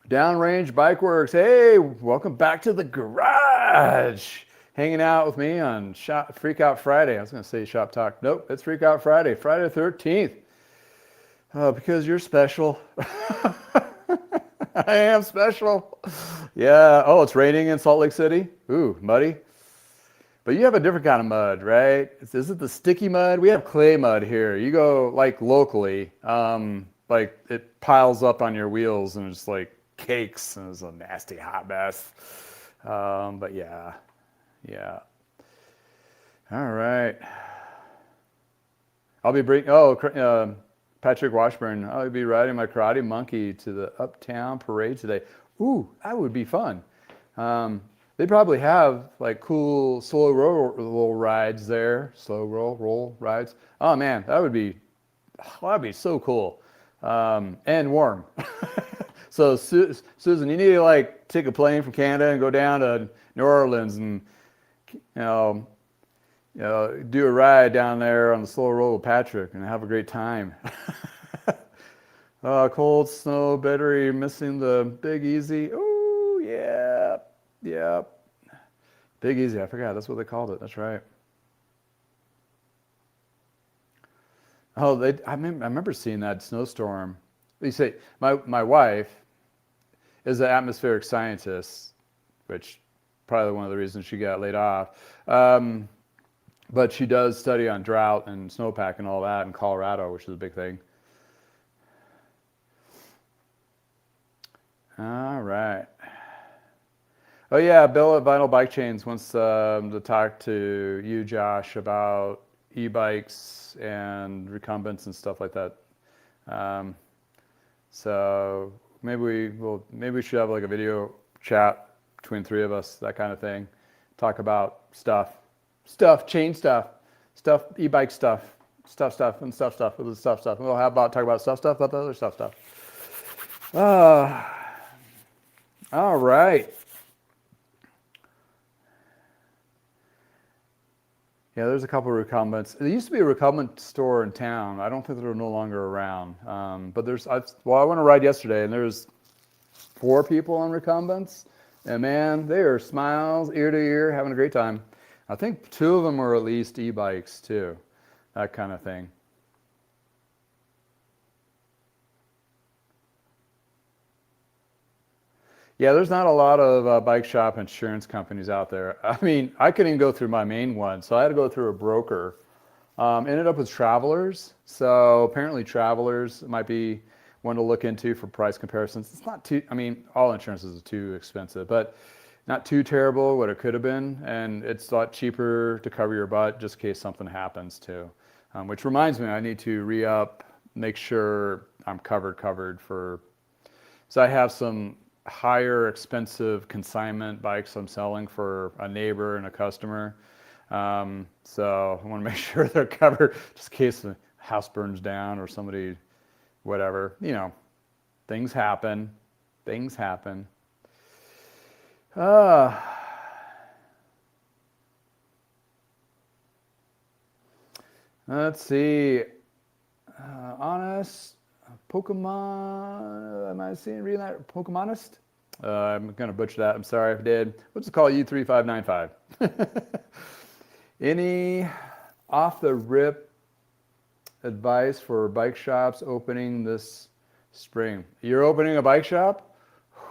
Speaker 1: Downrange Bike Works. Hey, welcome back to the garage. Hanging out with me on Freak Out Friday. I was going to say Shop Talk. Nope, it's Freak Out Friday, Friday the 13th. Because you're special. I am special. Yeah. Oh, it's raining in Salt Lake City. Ooh, muddy. But you have a different kind of mud, right? Is it the sticky mud? We have clay mud here. You go like locally, like it piles up on your wheels and it's like cakes and it's a nasty hot mess. But yeah. All right. I'll be bringing, Patrick Washburn, I'll be riding my Karate Monkey to the Uptown Parade today. Ooh, that would be fun. They probably have like cool slow roll rides there. Slow roll rides. Oh man, that'd be so cool. And warm. So Susan, you need to like take a plane from Canada and go down to New Orleans and do a ride down there on the slow roll with Patrick and have a great time. Cold snow, battery missing the Big Easy. Oh yeah. Big Easy, I forgot. That's what they called it. That's right. Oh, I remember seeing that snowstorm. You say my wife is an atmospheric scientist, which probably one of the reasons she got laid off. But she does study on drought and snowpack and all that in Colorado, which is a big thing. All right. Oh yeah, Bill at Vinyl Bike Chains wants to talk to you, Josh, about e-bikes and recumbents and stuff like that. So maybe we should have like a video chat between three of us, that kind of thing. Talk about stuff, chain stuff, e-bike stuff, and stuff. We'll have talk about stuff about the other stuff. All right. Yeah, there's a couple of recumbents. There used to be a recumbent store in town. I don't think they're no longer around. But I went to ride yesterday, and there's 4 people on recumbents, and man, they are smiles ear to ear, having a great time. I think 2 of them are at least e-bikes too, that kind of thing. Yeah, there's not a lot of bike shop insurance companies out there. I mean, I couldn't even go through my main one, so I had to go through a broker. Ended up with Travelers, so apparently Travelers might be one to look into for price comparisons. It's not too, I mean, all insurances are too expensive, but not too terrible what it could have been, and it's a lot cheaper to cover your butt just in case something happens too. Which reminds me, I need to re-up, make sure I'm covered for, so I have some higher expensive consignment bikes I'm selling for a neighbor and a customer. So I want to make sure they're covered just in case the house burns down or somebody, whatever, things happen. Let's see. Honest. Pokemon, am I reading that? Pokemonist? I'm going to butcher that. I'm sorry if I did. We'll just call you 3595. Any off-the-rip advice for bike shops opening this spring? You're opening a bike shop?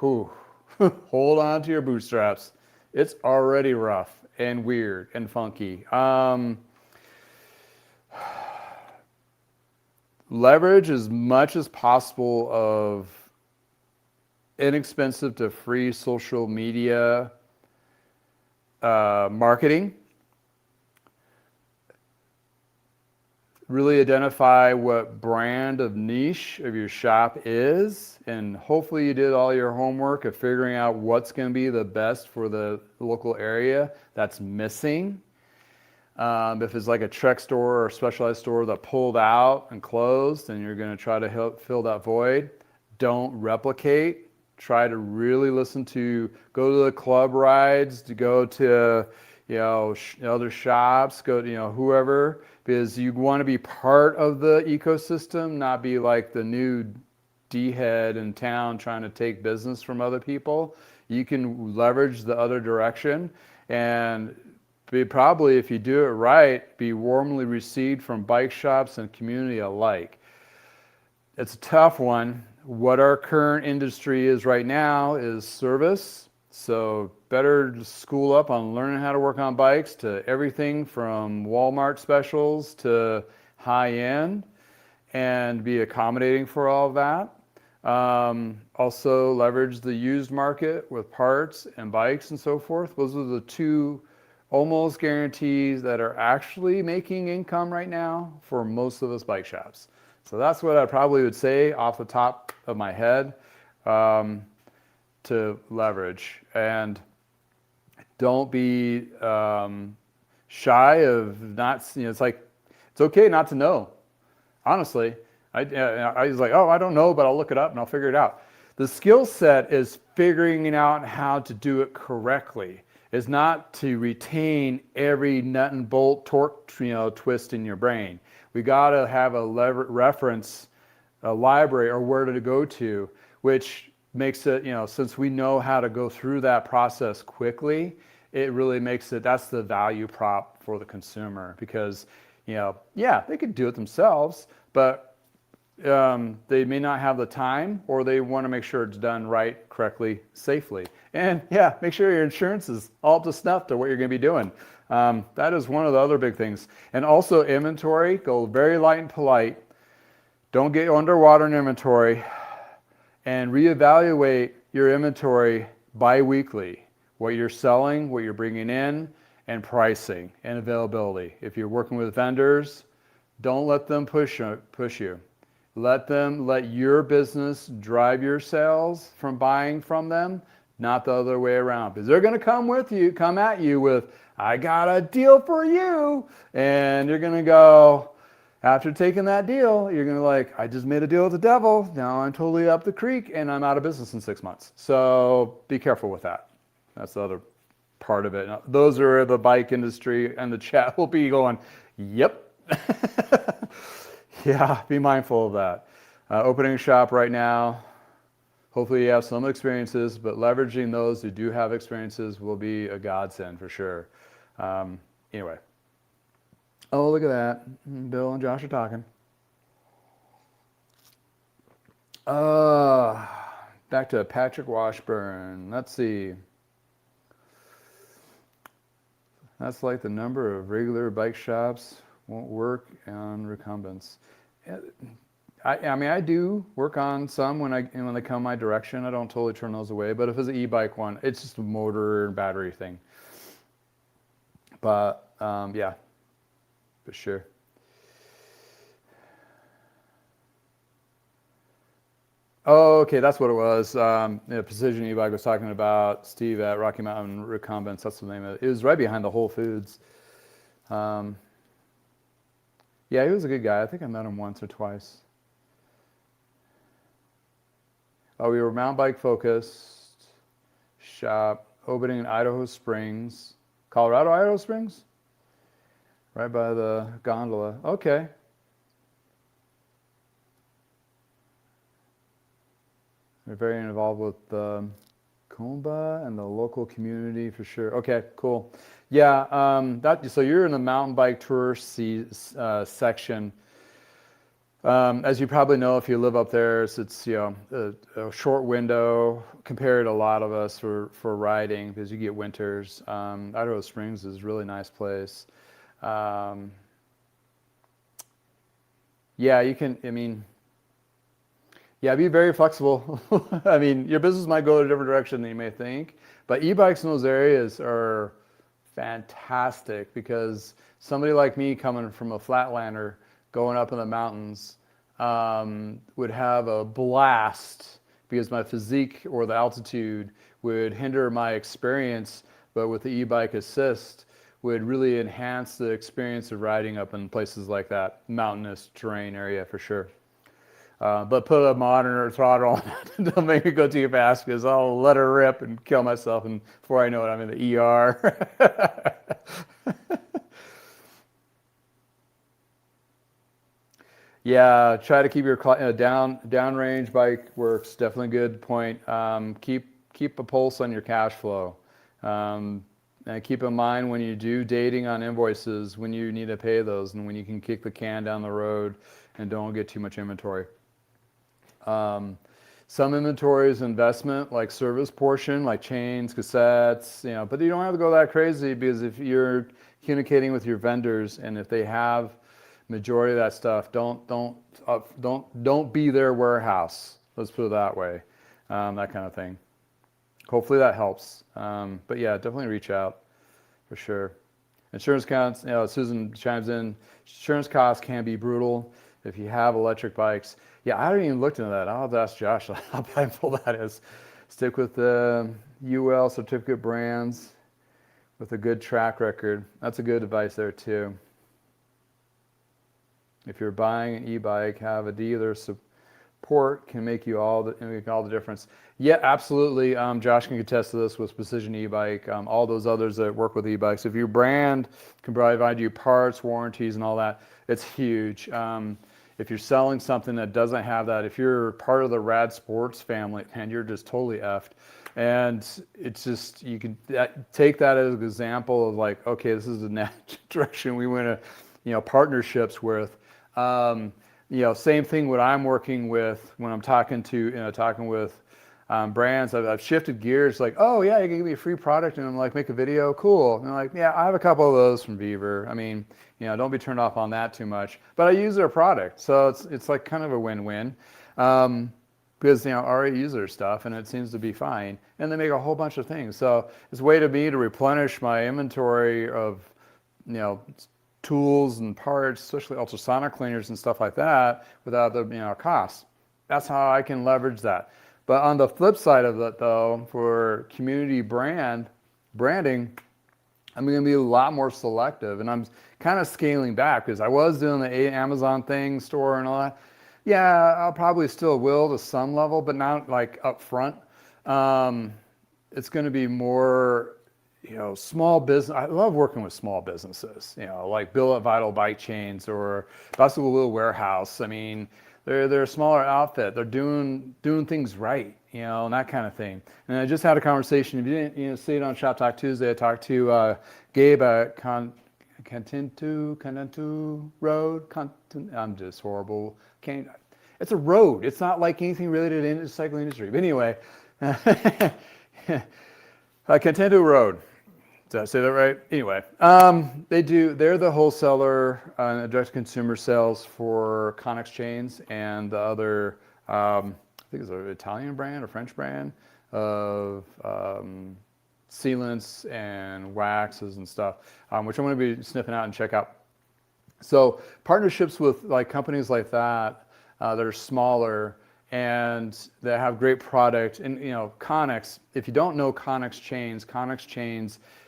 Speaker 1: Whew. Hold on to your bootstraps. It's already rough and weird and funky. Leverage as much as possible of inexpensive to free social media marketing. really identify what brand of niche of your shop is, and hopefully you did all your homework of figuring out what's going to be the best for the local area that's missing. If it's like a Trek store or a specialized store that pulled out and closed and you're going to try to help fill that void, don't replicate. Try to really listen to, go to the club rides, to go to, other shops, go to, whoever, because you want to be part of the ecosystem, not be like the new D-head in town trying to take business from other people. You can leverage the other direction and probably, if you do it right, be warmly received from bike shops and community alike. It's a tough one. What our current industry is right now is service. So better to school up on learning how to work on bikes, to everything from Walmart specials to high end, and be accommodating for all of that. Also leverage the used market with parts and bikes and so forth. Those are the two almost guarantees that are actually making income right now for most of us bike shops. So that's what I probably would say off the top of my head to leverage. And don't be shy of not, it's like, it's okay not to know. Honestly, I was like, oh, I don't know, but I'll look it up and I'll figure it out. The skill set is figuring out how to do it correctly. Is not to retain every nut and bolt torque, twist in your brain. We got to have a reference, a library, or where to go to, which makes it, since we know how to go through that process quickly, it really makes it, that's the value prop for the consumer. Because, they could do it themselves, but they may not have the time, or they want to make sure it's done right, correctly, safely. And make sure your insurance is all up to snuff to what you're going to be doing. That is one of the other big things. And also inventory, go very light and polite. Don't get underwater in inventory, and reevaluate your inventory bi-weekly. What you're selling, what you're bringing in, and pricing and availability. If you're working with vendors, don't let them push you. Let your business drive your sales from buying from them, not the other way around. Because they're going to come at you with, I got a deal for you. And you're going to go, after taking that deal, you're going to like, I just made a deal with the devil. Now I'm totally up the creek and I'm out of business in 6 months. So be careful with that. That's the other part of it. Now, those are the bike industry, and the chat will be going, yep. Yeah, be mindful of that. Opening a shop right now, hopefully you have some experiences, but leveraging those who do have experiences will be a godsend for sure. Anyway. Oh, look at that. Bill and Josh are talking. Back to Patrick Washburn. Let's see. That's like the number of regular bike shops won't work on recumbents. I mean, I do work on some when they come my direction. I don't totally turn those away. But if it's an e-bike one, it's just a motor and battery thing. But yeah, for sure. Oh, okay, that's what it was. Precision e-bike was talking about Steve at Rocky Mountain Recumbents. That's the name of it. It was right behind the Whole Foods. Yeah, he was a good guy. I think I met him once or twice. Oh, we were mountain bike focused. Shop opening in Idaho Springs, Colorado, Idaho Springs, right by the gondola. Okay. We're very involved with Comba and the local community for sure. Okay, cool. Yeah, so you're in the mountain bike tour section. As you probably know, if you live up there, it's a short window compared to a lot of us for riding, because you get winters. Idaho Springs is a really nice place. Yeah, you can. I mean, yeah, be very flexible. I mean, your business might go in a different direction than you may think, but e-bikes in those areas are fantastic, because somebody like me coming from a flatlander going up in the mountains, would have a blast because my physique or the altitude would hinder my experience, but with the e-bike assist would really enhance the experience of riding up in places like that, mountainous terrain area for sure. But put a modern throttle on it. Don't make me go too fast because I'll let her rip and kill myself, and before I know it, I'm in the ER. Yeah, try to keep your downrange bike works. Definitely a good point. Keep a pulse on your cash flow. And keep in mind when you do dating on invoices, when you need to pay those and when you can kick the can down the road and don't get too much inventory. Some inventory is investment, like service portion, like chains, cassettes, but you don't have to go that crazy because if you're communicating with your vendors and if they have majority of that stuff, don't be their warehouse. Let's put it that way. That kind of thing. Hopefully that helps. But yeah, definitely reach out for sure. Insurance costs, Susan chimes in, insurance costs can be brutal if you have electric bikes. Yeah, I haven't even looked into that. I'll have to ask Josh how painful that is. Stick with the UL certificate brands with a good track record. That's a good advice there too. If you're buying an e-bike, have a dealer support can make all the difference. Yeah, absolutely. Josh can attest to this with Precision e-bike. All those others that work with e-bikes. If your brand can provide you parts, warranties, and all that, it's huge. If you're selling something that doesn't have that, if you're part of the Rad Sports family, man, you're just totally effed. And it's just, you can take that as an example of like, okay, this is the next direction we want to, partnerships with. Same thing what I'm working with when I'm talking with brands. I've shifted gears like, oh yeah, you can give me a free product and I'm like, make a video, cool. And I'm like, yeah, I have a couple of those from Beaver. I mean, don't be turned off on that too much. But I use their product, so it's like kind of a win-win. Because I already use their stuff and it seems to be fine. And they make a whole bunch of things. So it's a way to me to replenish my inventory of, tools and parts, especially ultrasonic cleaners and stuff like that, without the cost. That's how I can leverage that. But on the flip side of that, though, for community branding, I'm going to be a lot more selective, and I'm kind of scaling back because I was doing the Amazon thing, store, and all that. Yeah, I'll probably still will to some level, but not like up front. It's going to be more, small business. I love working with small businesses, like Bill at Vital Bike Chains or Bustle Little Warehouse. I mean, they're a smaller outfit. They're doing things right, and that kind of thing. And I just had a conversation. If you didn't see it on Shop Talk Tuesday, I talked to Gabe at Cantu Road. I'm just horrible. It's a road. It's not like anything related to the cycling industry. But anyway, Cantu Road. Did I say that right? Anyway, they're the wholesaler direct consumer sales for Connex chains and the other, I think it's an Italian brand or French brand of sealants and waxes and stuff, which I'm going to be sniffing out and check out. So partnerships with like companies like that that are smaller and that have great product. And Connex, if you don't know Connex Chains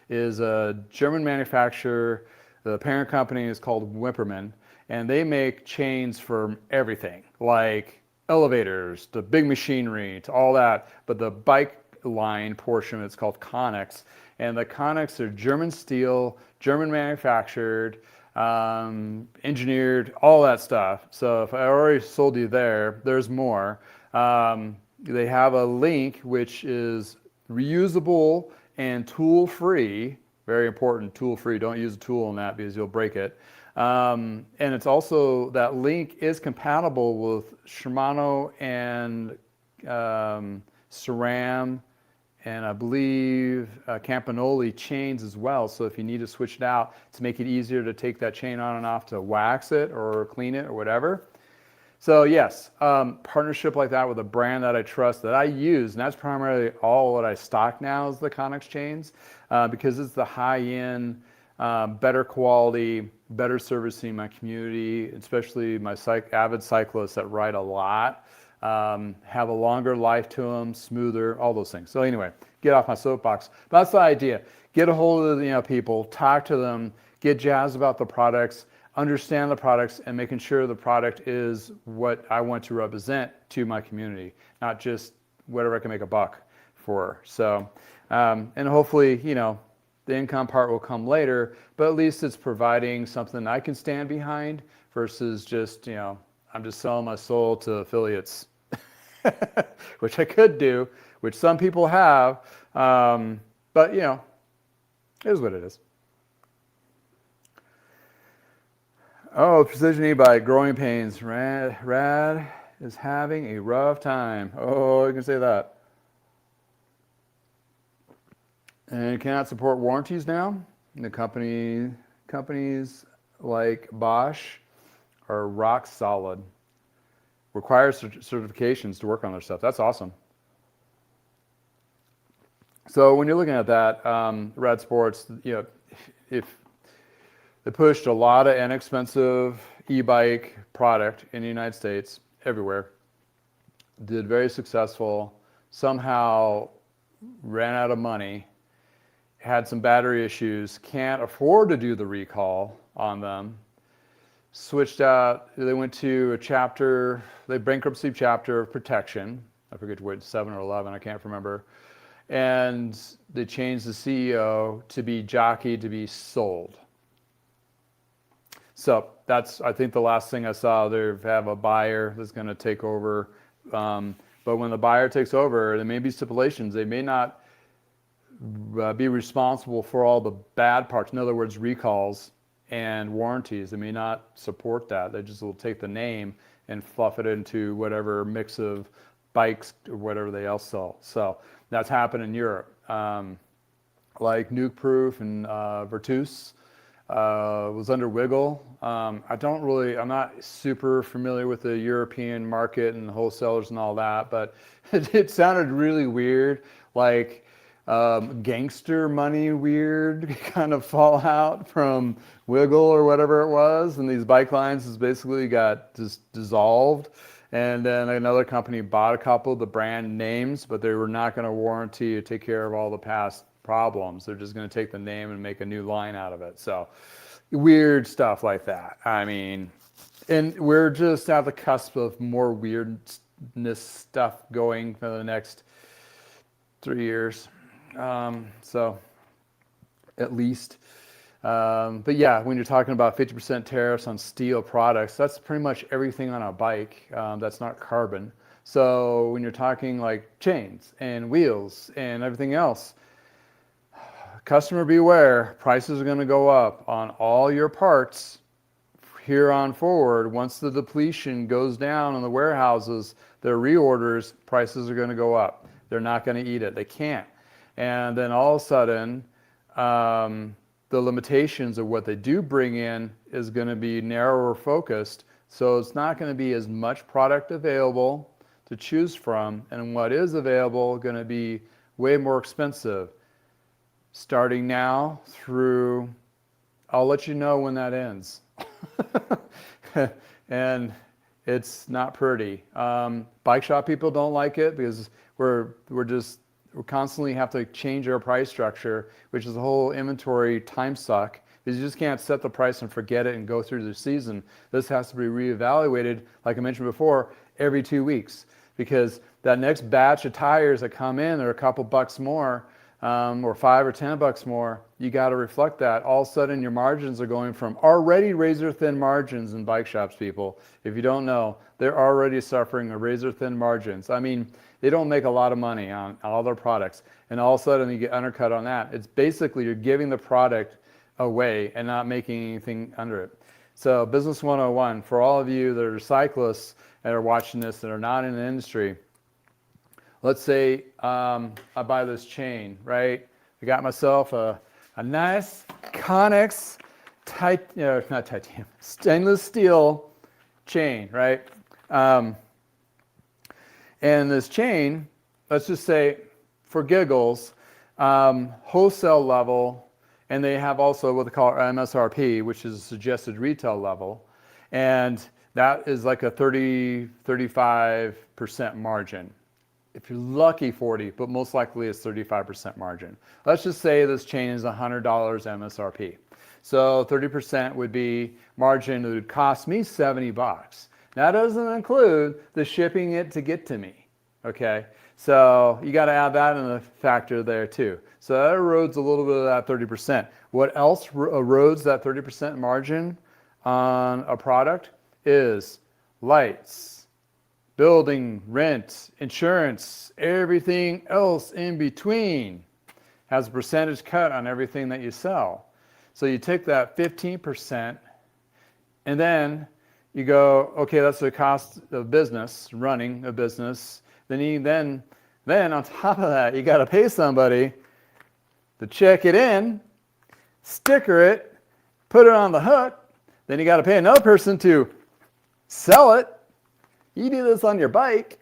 Speaker 1: is a German manufacturer. The parent company is called Wimperman, and they make chains for everything, like elevators, to big machinery, to all that. But the bike line portion, it's called Connex. And the Connex are German steel, German manufactured, engineered, all that stuff. So if I already sold you there's more. They have a link which is reusable and tool-free. Very important, tool-free. Don't use a tool on that because you'll break it. And it's also, that link is compatible with Shimano and SRAM and I believe Campanoli chains as well. So if you need to switch it out to make it easier to take that chain on and off to wax it or clean it or whatever. So yes, partnership like that with a brand that I trust, that I use, and that's primarily all what I stock now is the Connex chains, because it's the high-end better quality, better servicing my community, especially my avid cyclists that ride a lot, have a longer life to them, smoother, all those things. So anyway, get off my soapbox. But that's the idea. Get a hold of the people, talk to them, get jazzed about the products, understand the products, and making sure the product is what I want to represent to my community, not just whatever I can make a buck for. So, and hopefully, the income part will come later, but at least it's providing something I can stand behind versus just, I'm just selling my soul to affiliates, which I could do, which some people have, but, it is what it is. Oh, Precision e-bike, growing pains. Rad is having a rough time. Oh, you can say that. And cannot support warranties now. The companies like Bosch are rock solid. Requires certifications to work on their stuff. That's awesome. So when you're looking at that, Rad Sports, if they pushed a lot of inexpensive e-bike product in the United States, everywhere, did very successful, somehow ran out of money, had some battery issues, can't afford to do the recall on them, switched out, they went to a bankruptcy chapter of protection, I forget which, 7 or 11, I can't remember, and they changed the CEO to be jockey to be sold. So that's, I think, the last thing I saw. They have a buyer that's going to take over. But when the buyer takes over, there may be stipulations. They may not be responsible for all the bad parts. In other words, recalls and warranties. They may not support that. They just will take the name and fluff it into whatever mix of bikes or whatever they else sell. So that's happened in Europe. Like Nuke Proof and Virtus. Was under Wiggle. I'm not super familiar with the European market and wholesalers and all that, but it sounded really weird, like gangster money weird kind of fallout from Wiggle or whatever it was. And these bike lines has basically got just dissolved. And then another company bought a couple of the brand names, but they were not going to warranty or take care of all the past problems. They're just going to take the name and make a new line out of it. So weird stuff like that. I mean, and we're just at the cusp of more weirdness stuff going for the next 3 years. So at least. But yeah, when you're talking about 50% tariffs on steel products, that's pretty much everything on a bike that's not carbon. So when you're talking like chains and wheels and everything else, customer beware, prices are going to go up on all your parts here on forward. Once the depletion goes down in the warehouses, their reorders, prices are going to go up. They're not going to eat it. They can't. And then all of a sudden, the limitations of what they do bring in is going to be narrower focused. So it's not going to be as much product available to choose from. And what is available going to be way more expensive. Starting now through, I'll let you know when that ends. And it's not pretty. Bike shop people don't like it because we're constantly have to change our price structure, which is a whole inventory time suck, because you just can't set the price and forget it and go through the season. This has to be reevaluated, like I mentioned before, every 2 weeks, because that next batch of tires that come in are a couple bucks more, or $5 or $10 more, you got to reflect that. All of a sudden, your margins are going from already razor-thin margins in bike shops, people. If you don't know, they're already suffering a razor-thin margins. I mean, they don't make a lot of money on all their products, and all of a sudden you get undercut on that. It's basically you're giving the product away and not making anything under it. So Business 101, for all of you that are cyclists that are watching this that are not in the industry, let's say I buy this chain, right? I got myself a nice Connex, not titanium, stainless steel chain, right? And this chain, let's just say for giggles, wholesale level, and they have also what they call MSRP, which is a suggested retail level, and that is like a 35% margin. If you're lucky, 40, but most likely it's 35% margin. Let's just say this chain is $100 MSRP. So 30% would be margin. It would cost me 70 bucks. That doesn't include the shipping it to get to me. Okay, so you got to add that in the factor there too. So that erodes a little bit of that 30%. What else erodes that 30% margin on a product is lights, building, rent, insurance, everything else in between has a percentage cut on everything that you sell. So you take that 15% and then you go, okay, that's the cost of business, running a business. Then on top of that, you got to pay somebody to check it in, sticker it, put it on the hook. Then you got to pay another person to sell it. You do this on your bike.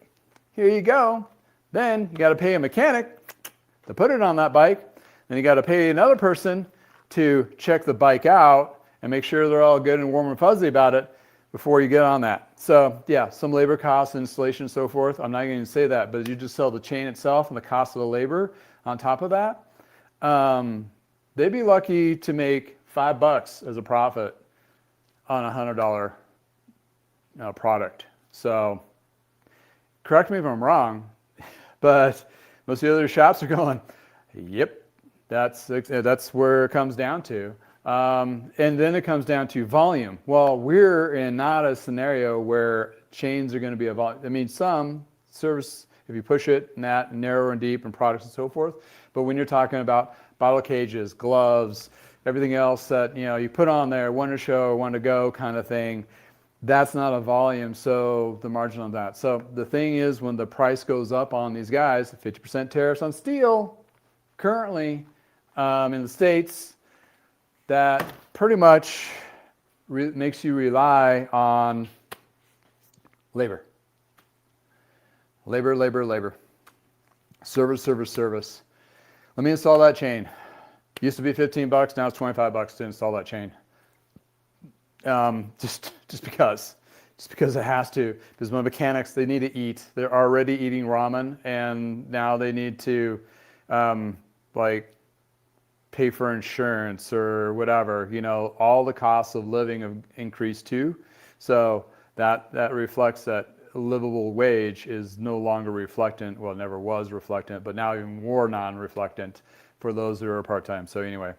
Speaker 1: Here you go. Then you got to pay a mechanic to put it on that bike. Then you got to pay another person to check the bike out and make sure they're all good and warm and fuzzy about it before you get on that. So yeah, some labor costs, installation and so forth. I'm not going to say that, but you just sell the chain itself and the cost of the labor on top of that. They'd be lucky to make $5 as a profit on a $100 product. So correct me if I'm wrong, but most of the other shops are going, yep, that's where it comes down to. And then it comes down to volume. Well, we're in not a scenario where chains are going to be a volume. I mean, some service, if you push it in that narrow and deep and products and so forth, but when you're talking about bottle cages, gloves, everything else that, you know, you put on there, one to show, one to go kind of thing, that's not a volume, so the margin on that. So the thing is, when the price goes up on these guys, 50% tariffs on steel, currently in the States, that pretty much makes you rely on labor. Labor. Service. Let me install that chain. Used to be 15 bucks, now it's 25 bucks to install that chain. Just because it has to, because my mechanics, they need to eat. They're already eating ramen, and now they need to like pay for insurance or whatever. You know, all the costs of living have increased too. So that reflects that livable wage is no longer reflectant. Well, it never was reflectant, but now even more non-reflectant for those who are part-time. So anyway,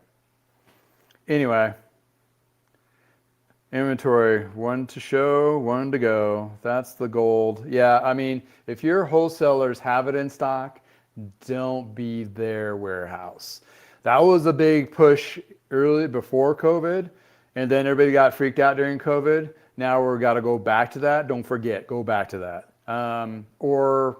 Speaker 1: inventory, one to show, one to go. That's the gold. Yeah, I mean, if your wholesalers have it in stock, don't be their warehouse. That was a big push early before COVID, and then everybody got freaked out during COVID. Now we've got to go back to that. Don't forget, go back to that. Or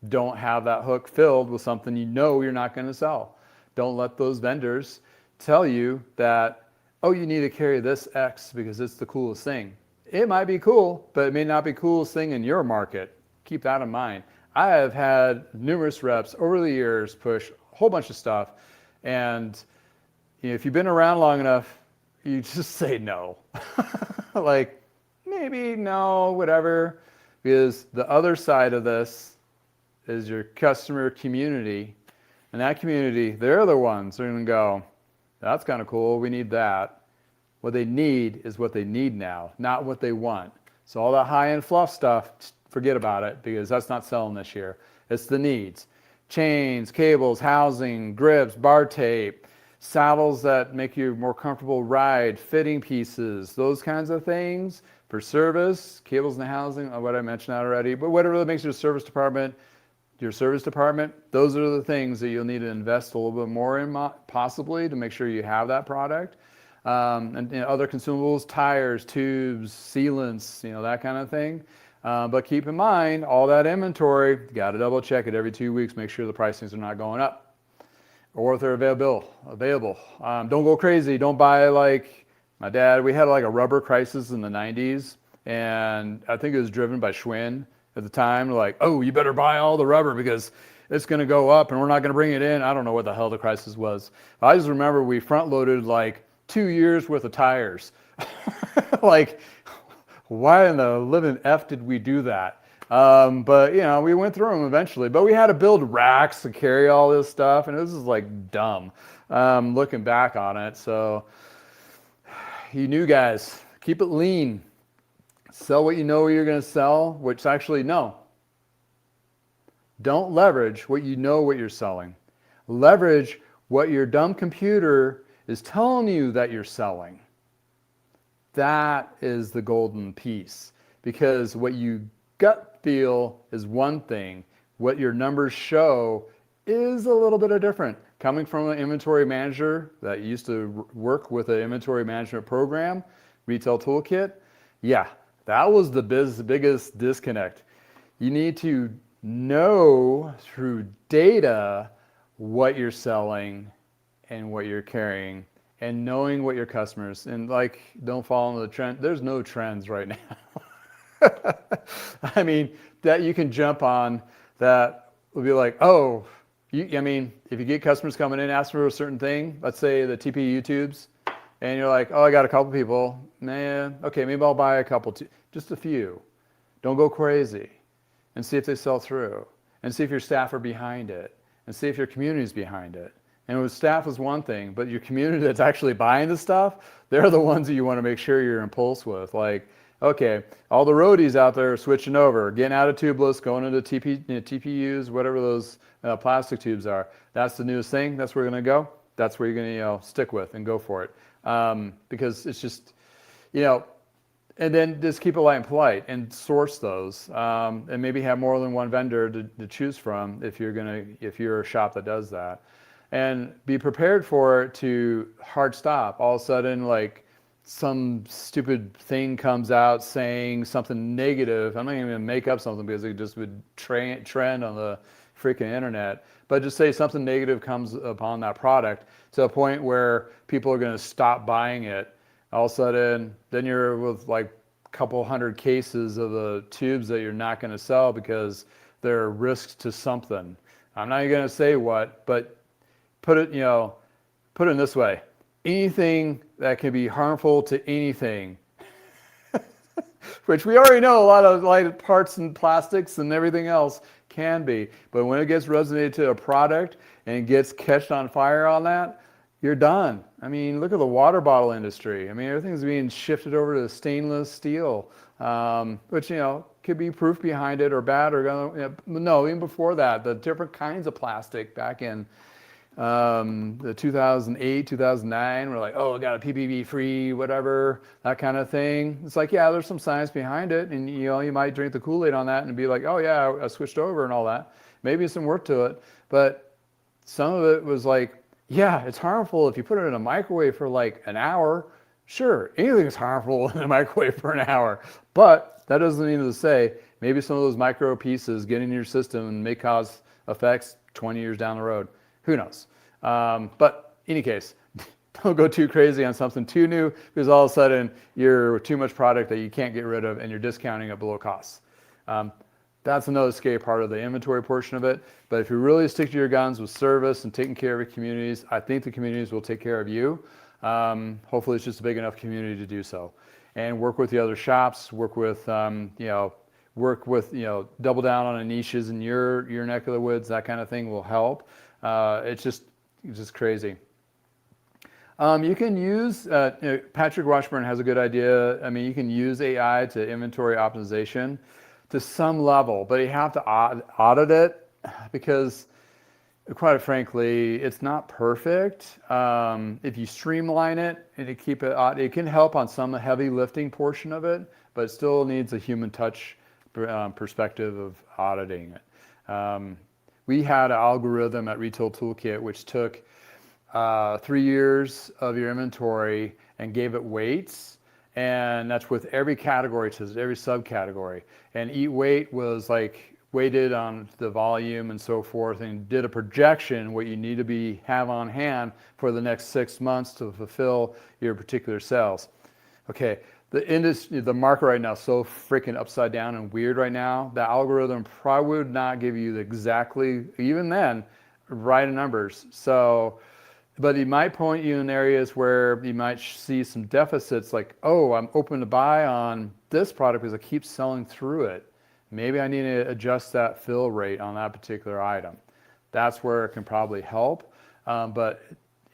Speaker 1: don't have that hook filled with something you know you're not going to sell. Don't let those vendors tell you that, oh, you need to carry this X because it's the coolest thing. It might be cool, but it may not be the coolest thing in your market. Keep that in mind. I have had numerous reps over the years push a whole bunch of stuff, and you know, if you've been around long enough, you just say no. Like, maybe, no, whatever. Because the other side of this is your customer community. And that community, they're the ones who are going to go, that's kind of cool, we need that. What they need is what they need now, not what they want. So all that high-end fluff stuff, forget about it, because that's not selling this year. It's the needs. Chains, cables, housing, grips, bar tape, saddles that make you more comfortable ride, fitting pieces, those kinds of things for service, cables and housing, what I mentioned already, but whatever that makes your service department, those are the things that you'll need to invest a little bit more in possibly to make sure you have that product. And you know, other consumables, tires, tubes, sealants, you know, that kind of thing. But keep in mind, all that inventory, you got to double check it every 2 weeks, make sure the pricings are not going up. Or if they're available. Don't go crazy. Don't buy like my dad. We had like a rubber crisis in the 90s, and I think it was driven by Schwinn at the time. Like, oh, you better buy all the rubber because it's going to go up and we're not going to bring it in. I don't know what the hell the crisis was. I just remember we front loaded like 2 years worth of tires. Like, why in the living F did we do that? But you know, we went through them eventually, but we had to build racks to carry all this stuff, and this is like dumb, looking back on it. So you new guys, keep it lean, sell what you know you're going to sell, which actually, no, don't leverage what you know what you're selling. Leverage what your dumb computer is telling you that you're selling. That is the golden piece, because what you gut feel is one thing. What your numbers show is a little bit of different. Coming from an inventory manager that used to work with an inventory management program, Retail Toolkit, yeah, that was the biggest disconnect. You need to know through data what you're selling and what you're carrying, and knowing what your customers, and like, don't fall into the trend. There's no trends right now. I mean, that you can jump on that will be like, oh, I mean, if you get customers coming in asking for a certain thing, let's say the TPU tubes, and you're like, oh, I got a couple people, man, okay, maybe I'll buy a couple, just a few. Don't go crazy, and see if they sell through, and see if your staff are behind it, and see if your community's behind it. And with staff is one thing, but your community that's actually buying the stuff, they're the ones that you want to make sure you're in pulse with. Like, okay, all the roadies out there are switching over, getting out of tubeless, going into TPUs, whatever those plastic tubes are. That's the newest thing. That's where we're going to go. That's where you're going to stick with and go for it. Because it's just, and then just keep it light and polite and source those, and maybe have more than one vendor to choose from if you're a shop that does that. And be prepared for it to hard stop. All of a sudden, like, some stupid thing comes out saying something negative. I'm not even going to make up something because it just would trend on the freaking internet. But just say something negative comes upon that product to a point where people are going to stop buying it. All of a sudden, then you're with like a couple hundred cases of the tubes that you're not going to sell because they're risks to something. I'm not even going to say what, but put it in this way. Anything that can be harmful to anything, which we already know a lot of light parts and plastics and everything else can be. But when it gets resonated to a product and gets catched on fire on that, you're done. I mean, look at the water bottle industry. I mean, everything's being shifted over to stainless steel, which, could be proof behind it or bad or no, even before that, the different kinds of plastic back in the 2008, 2009, we're like, oh, I got a PPB free, whatever, that kind of thing. It's like, yeah, there's some science behind it, and you might drink the Kool-Aid on that and be like, oh yeah, I switched over and all that. Maybe some work to it, but some of it was like, yeah, it's harmful if you put it in a microwave for like an hour. Sure, anything is harmful in a microwave for an hour, but that doesn't mean to say maybe some of those micro pieces get in your system and may cause effects 20 years down the road. Who knows? But in any case, don't go too crazy on something too new, because all of a sudden you're too much product that you can't get rid of and you're discounting it below costs. That's another scary part of the inventory portion of it. But if you really stick to your guns with service and taking care of your communities, I think the communities will take care of you. Hopefully it's just a big enough community to do so. And work with the other shops, work with, double down on the niches in your neck of the woods, that kind of thing will help. It's just crazy. You can use, Patrick Washburn has a good idea. I mean, you can use AI to inventory optimization to some level, but you have to audit it because, quite frankly, it's not perfect. If you streamline it and you keep it, it can help on some heavy lifting portion of it, but it still needs a human touch perspective of auditing it. We had an algorithm at Retail Toolkit which took 3 years of your inventory and gave it weights, and that's with every category to every subcategory. And each weight was like weighted on the volume and so forth, and did a projection what you need to have on hand for the next 6 months to fulfill your particular sales. Okay, the industry, the market right now is so freaking upside down and weird right now. The algorithm probably would not give you exactly, even then, right numbers. So, but it might point you in areas where you might see some deficits, like, oh, I'm open to buy on this product because I keep selling through it. Maybe I need to adjust that fill rate on that particular item. That's where it can probably help. But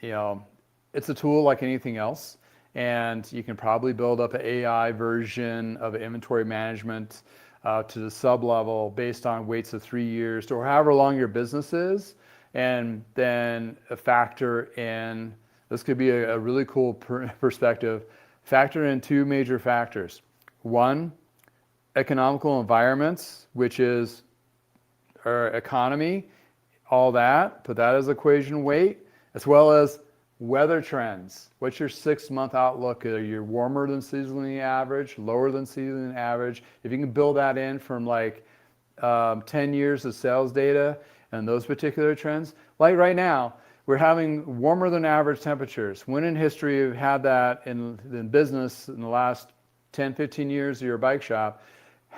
Speaker 1: you know, it's a tool like anything else, and you can probably build up an AI version of inventory management to the sub level based on weights of 3 years or however long your business is, and then a factor in, this could be a really cool perspective, factor in two major factors. One, economical environments, which is our economy, all that, put that as equation weight, as well as weather trends. What's your 6-month outlook? Are you warmer than seasonally average, lower than seasonally average? If you can build that in from like 10 years of sales data and those particular trends, like right now, we're having warmer than average temperatures. When in history we've had that in business in the last 10, 15 years of your bike shop?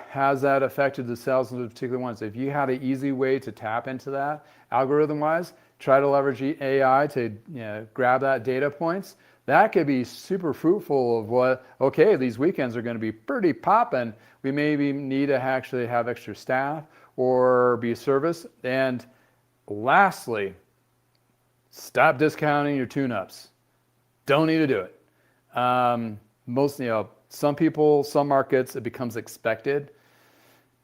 Speaker 1: Has that affected the sales of the particular ones? If you had an easy way to tap into that algorithm-wise, try to leverage AI to grab that data points, that could be super fruitful of what, okay, these weekends are going to be pretty popping. We maybe need to actually have extra staff or be service. And lastly, stop discounting your tune-ups. Don't need to do it. Some people, some markets, it becomes expected.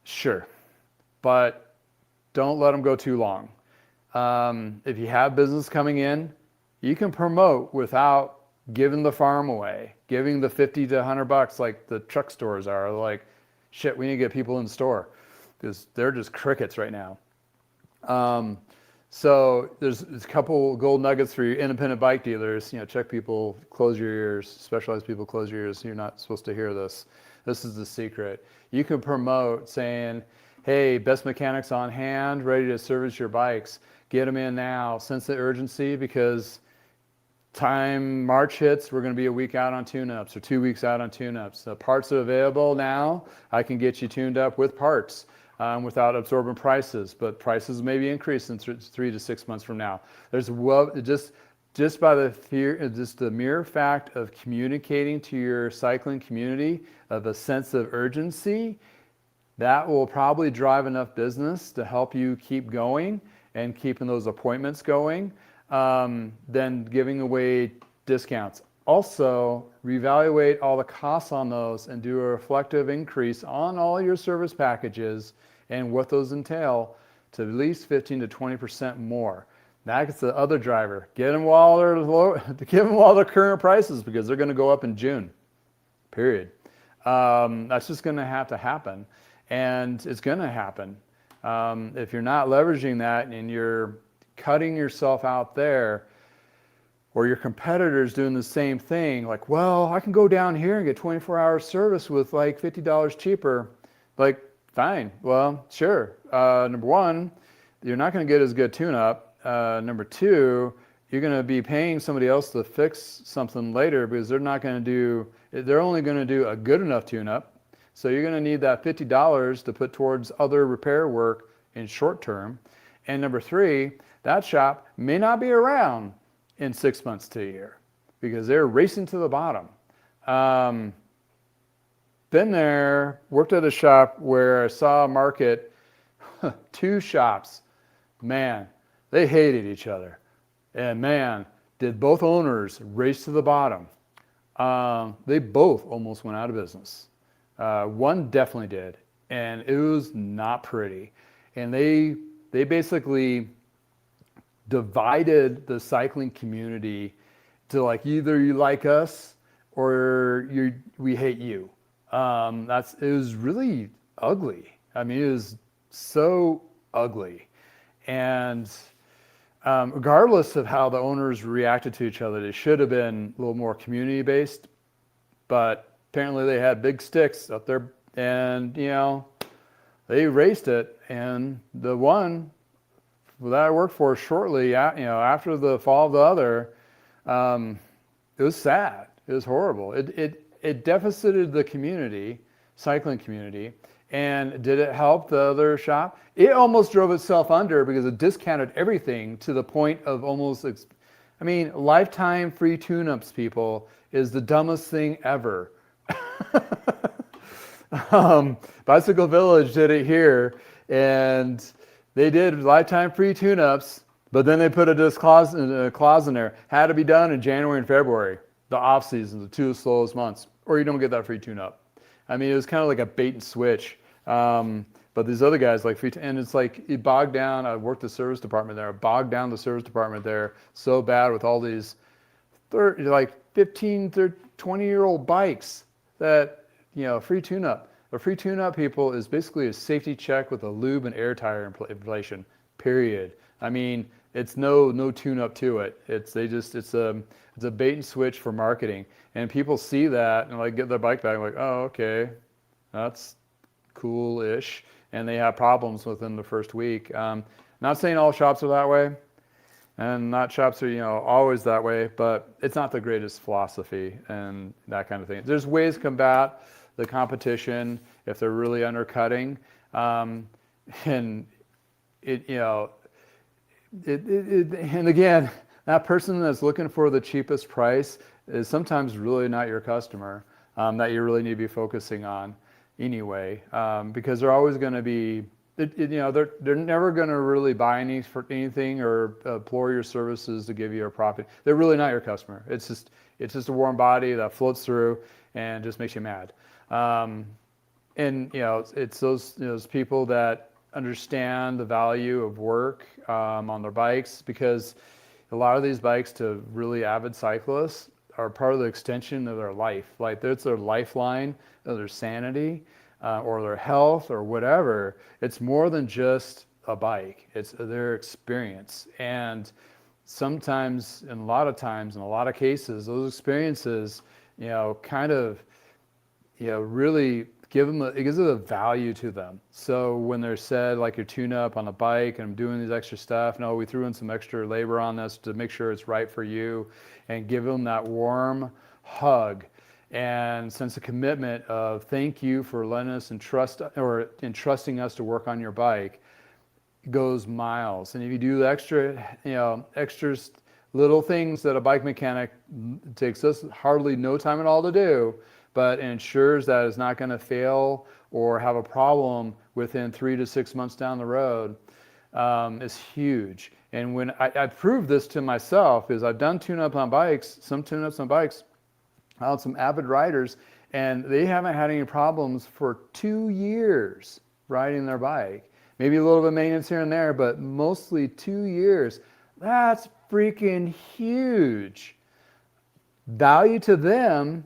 Speaker 1: Sure. But don't let them go too long. If you have business coming in, you can promote without giving the farm away, giving the 50 to $100 like the truck stores are. Like, shit, we need to get people in the store because they're just crickets right now. So there's a couple gold nuggets for your independent bike dealers. Check people, close your ears. Specialized people, close your ears. You're not supposed to hear this. This is the secret. You can promote saying, hey, best mechanics on hand, ready to service your bikes. Get them in now. Sense the urgency, because time March hits, we're going to be a week out on tune-ups or 2 weeks out on tune-ups. The parts are available now. I can get you tuned up with parts. Without absorbing prices, but prices may be increased in 3 to 6 months from now. There's just by the mere fact of communicating to your cycling community of a sense of urgency, that will probably drive enough business to help you keep going and keeping those appointments going, then giving away discounts. Also, reevaluate all the costs on those and do a reflective increase on all your service packages and what those entail to at least 15 to 20% more. That's the other driver. Get them while they're low, give them while they're current prices, because they're going to go up in June. Period. That's just going to have to happen, and it's going to happen. If you're not leveraging that and you're cutting yourself out there, or your competitors doing the same thing, like, well, I can go down here and get 24-hour service with like $50 cheaper. Like, fine, well, sure. Number one, you're not going to get as good tune-up. Number two, you're going to be paying somebody else to fix something later, because they're only going to do a good enough tune-up. So you're going to need that $50 to put towards other repair work in short term. And number three, that shop may not be around in 6 months to a year, because they're racing to the bottom. Been there, worked at a shop where I saw a market, 2 shops, man, they hated each other. And man, did both owners race to the bottom. They both almost went out of business. One definitely did, and it was not pretty. And they basically divided the cycling community to, like, either you like us or we hate you. It was really ugly. I mean, it was so ugly. And regardless of how the owners reacted to each other, they should have been a little more community-based. But apparently they had big sticks up there, and they raced it. And the one that I worked for shortly, after the fall of the other, it was sad. It was horrible. it deficited the community, cycling community. And did it help the other shop? It almost drove itself under because it discounted everything to the point of almost, I mean, lifetime free tune-ups, people, is the dumbest thing ever. Bicycle Village did it here, and they did lifetime free tune-ups, but then they put a clause in there. Had to be done in January and February, the off season, the two slowest months, or you don't get that free tune-up. I mean, it was kind of like a bait and switch. But these other guys like and it's like it bogged down. I worked the service department there. I bogged down the service department there so bad with all these 15, 20-year-old bikes that, free tune-up. A free tune-up, people, is basically a safety check with a lube and air tire inflation, period. I mean, it's no tune-up to it. It's a bait and switch for marketing. And people see that and like get their bike back and like, oh, okay, that's cool-ish. And they have problems within the first week. Not saying all shops are that way, and not shops are always that way, but it's not the greatest philosophy and that kind of thing. There's ways to combat the competition if they're really undercutting, and and again, that person that's looking for the cheapest price is sometimes really not your customer that you really need to be focusing on anyway, because they're always going to be, they're never going to really buy anything or employ your services to give you a profit. They're really not your customer. It's just a warm body that floats through and just makes you mad. It's those people that understand the value of work on their bikes, because a lot of these bikes, to really avid cyclists, are part of the extension of their life. Like it's their lifeline, their sanity, or their health, or whatever. It's more than just a bike. It's their experience. And sometimes, and a lot of times, in a lot of cases, those experiences, really it gives it a value to them. So when they're said, like, your tune-up on a bike, and I'm doing these extra stuff, no, we threw in some extra labor on this to make sure it's right for you, and give them that warm hug and sense of commitment of thank you for letting us entrusting us to work on your bike, goes miles. And if you do the extra little things that a bike mechanic takes us hardly no time at all to do, but ensures that it's not going to fail or have a problem within 3 to 6 months down the road, is huge. And when I proved this to myself, is I've done tune-ups on bikes, some avid riders, and they haven't had any problems for 2 years riding their bike. Maybe a little bit of maintenance here and there, but mostly 2 years. That's freaking huge. Value to them,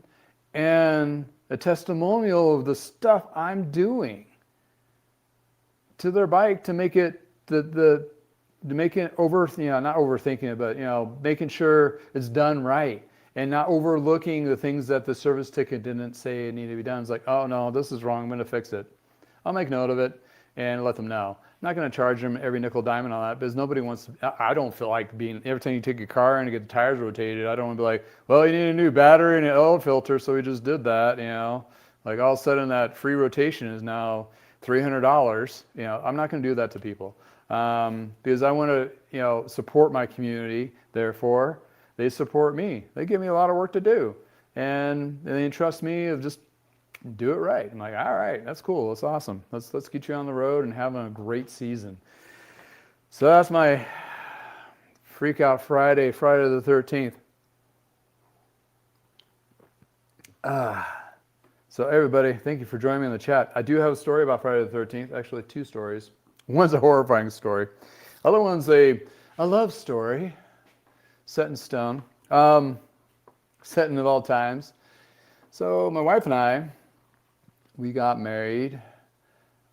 Speaker 1: and a testimonial of the stuff I'm doing to their bike to make it not overthinking it, but making sure it's done right, and not overlooking the things that the service ticket didn't say need to be done. It's like, oh no, this is wrong, I'm going to fix it. I'll make note of it and let them know. I'm not going to charge them every nickel dime and all that, because nobody wants to. I don't feel like every time you take your car and get the tires rotated, I don't want to be like, well, you need a new battery and an oil filter, so we just did that. Like all of a sudden that free rotation is now $300. I'm not going to do that to people, because I want to support my community. Therefore, they support me. They give me a lot of work to do, and they entrust me of just do it right. I'm like, all right, that's cool. That's awesome. Let's get you on the road and having a great season. So that's my Freak Out Friday, Friday the 13th. So everybody, thank you for joining me in the chat. I do have a story about Friday the 13th. Actually, 2 stories. One's a horrifying story. Other one's a love story, set in stone, set in of all times. So my wife and I, we got married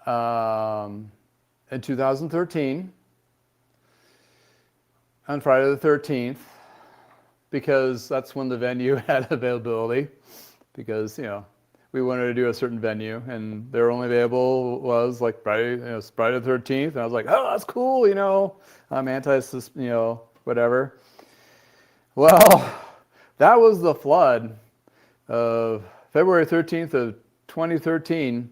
Speaker 1: in 2013 on Friday the 13th, because that's when the venue had availability, because we wanted to do a certain venue, and their only available was like Friday the 13th, and I was like, oh, that's cool, I'm whatever. Well, that was the flood of February 13th of 2013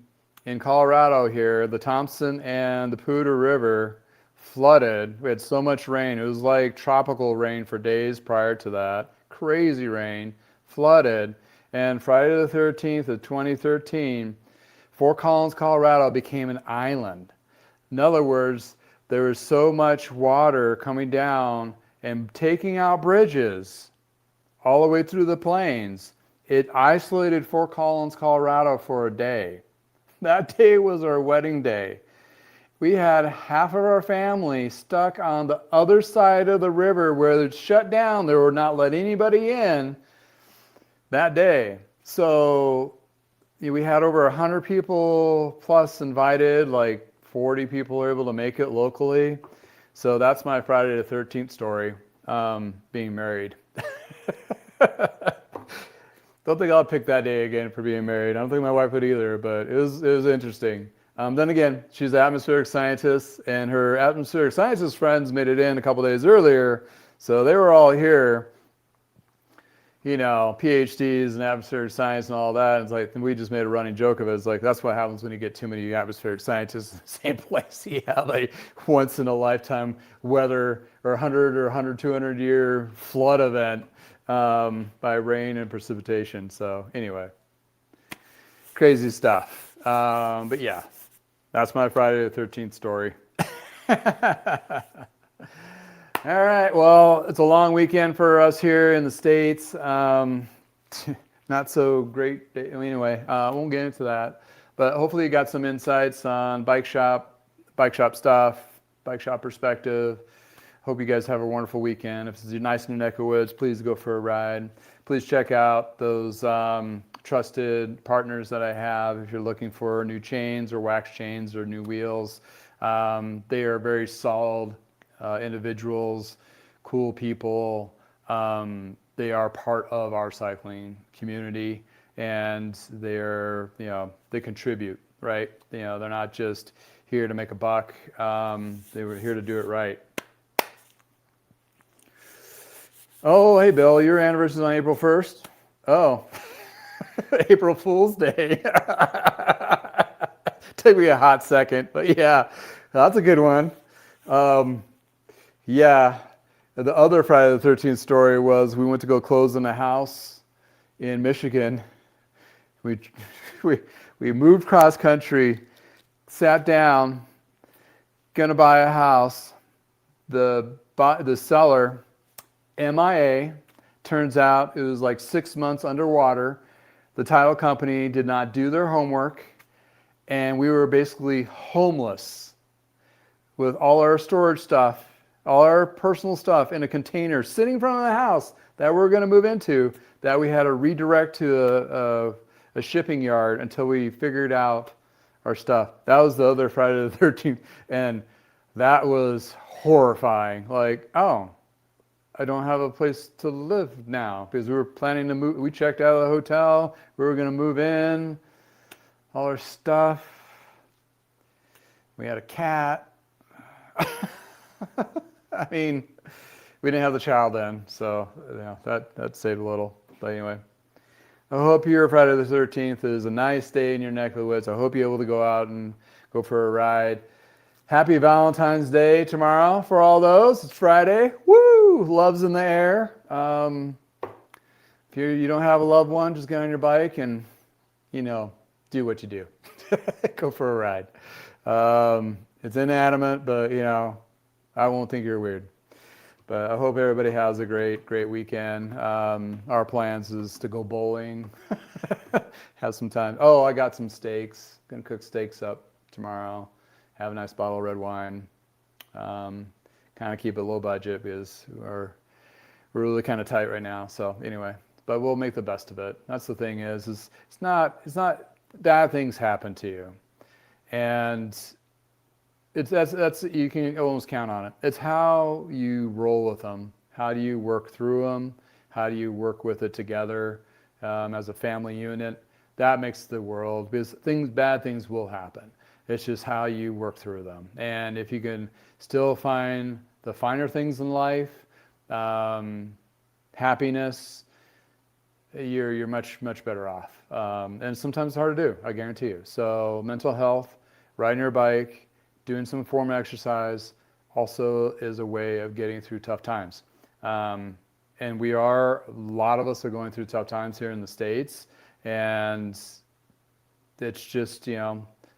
Speaker 1: in Colorado here, the Thompson and the Poudre River flooded. We had so much rain. It was like tropical rain for days prior to that. Crazy rain, flooded. And Friday the 13th of 2013, Fort Collins, Colorado became an island. In other words, there was so much water coming down and taking out bridges all the way through the plains. It isolated Fort Collins, Colorado for a day. That day was our wedding day. We had half of our family stuck on the other side of the river where it's shut down. They were not letting anybody in that day. So we had over 100 people plus invited, like 40 people were able to make it locally. So that's my Friday the 13th story, being married. Don't think I'll pick that day again for being married. I don't think my wife would either, but it was interesting. Then again, she's an atmospheric scientist, and her atmospheric scientist friends made it in a couple days earlier, so they were all here, you know, PhDs in atmospheric science and all that. It's like, we just made a running joke of it. It's like, that's what happens when you get too many atmospheric scientists in the same place. You have a once in a lifetime weather or 100 or 100, 200 year flood event by rain and precipitation. So anyway, crazy stuff. But yeah, that's my Friday the 13th story. All right, well, it's a long weekend for us here in the States. Not so great. Anyway, I won't get into that. But hopefully you got some insights on bike shop stuff, bike shop perspective. Hope you guys have a wonderful weekend. If it's nice in your neck of the woods, please go for a ride. Please check out those trusted partners that I have if you're looking for new chains or wax chains or new wheels. They are very solid individuals, cool people. They are part of our cycling community, and they're, you know, they contribute, right? You know, they're not just here to make a buck. They were here to do it right. Oh, hey, Bill, your anniversary is on April 1st. Oh, April Fool's Day. Took me a hot second, but yeah, that's a good one. Yeah, the other Friday the 13th story was we went to go close on a house in Michigan. We moved cross country, sat down, gonna buy a house. The seller, MIA, turns out it was like 6 months underwater. The title company did not do their homework, and we were basically homeless with all our storage stuff, all our personal stuff in a container sitting in front of the house that we're going to move into, that we had to redirect to a shipping yard until we figured out our stuff. That was the other Friday the 13th, and that was horrifying. Like, oh, I don't have a place to live now, because we were planning to move. We checked out of the hotel. We were going to move in, all our stuff. We had a cat. I mean, we didn't have the child then, so yeah, that saved a little. But anyway, I hope your Friday the 13th is a nice day in your neck of the woods. I hope you're able to go out and go for a ride. Happy Valentine's Day tomorrow for all those. It's Friday. Woo! Love's in the air. If you don't have a loved one, just get on your bike and, you know, do what you do. Go for a ride. It's inanimate, but, you know, I won't think you're weird. But I hope everybody has a great weekend. Our plans is to go bowling, have some time. Oh, I got some steaks. Gonna cook steaks up tomorrow. Have a nice bottle of red wine. Kind of keep it low budget because we're really kind of tight right now. So anyway, but we'll make the best of it. That's the thing is it's not bad things happen to you, and that's you can almost count on it. It's how you roll with them. How do you work through them? How do you work with it together as a family unit? That makes the world, because bad things will happen. It's just how you work through them. And if you can still find the finer things in life, happiness, you're much better off. And sometimes it's hard to do, I guarantee you. So mental health, riding your bike, doing some form of exercise also is a way of getting through tough times. And a lot of us are going through tough times here in the States, and it's just,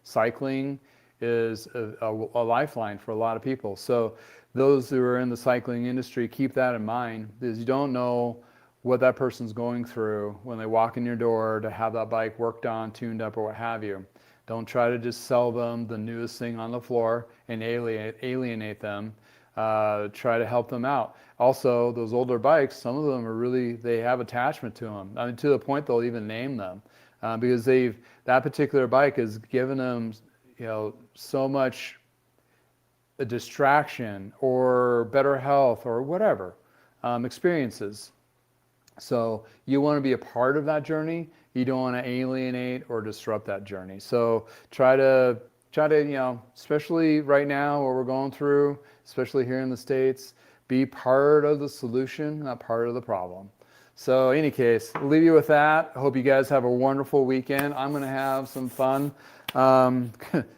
Speaker 1: cycling is a lifeline for a lot of people. So those who are in the cycling industry, keep that in mind, because you don't know what that person's going through when they walk in your door to have that bike worked on, tuned up, or what have you. Don't try to just sell them the newest thing on the floor and alienate them. Try to help them out. Also, those older bikes, some of them they have attachment to them. I mean, to the point they'll even name them because that particular bike has given them, so much a distraction or better health or whatever experiences. So you want to be a part of that journey. You don't want to alienate or disrupt that journey. So try to, especially right now what we're going through, especially here in the States, be part of the solution, not part of the problem. So in any case, I'll leave you with that. I hope you guys have a wonderful weekend. I'm going to have some fun.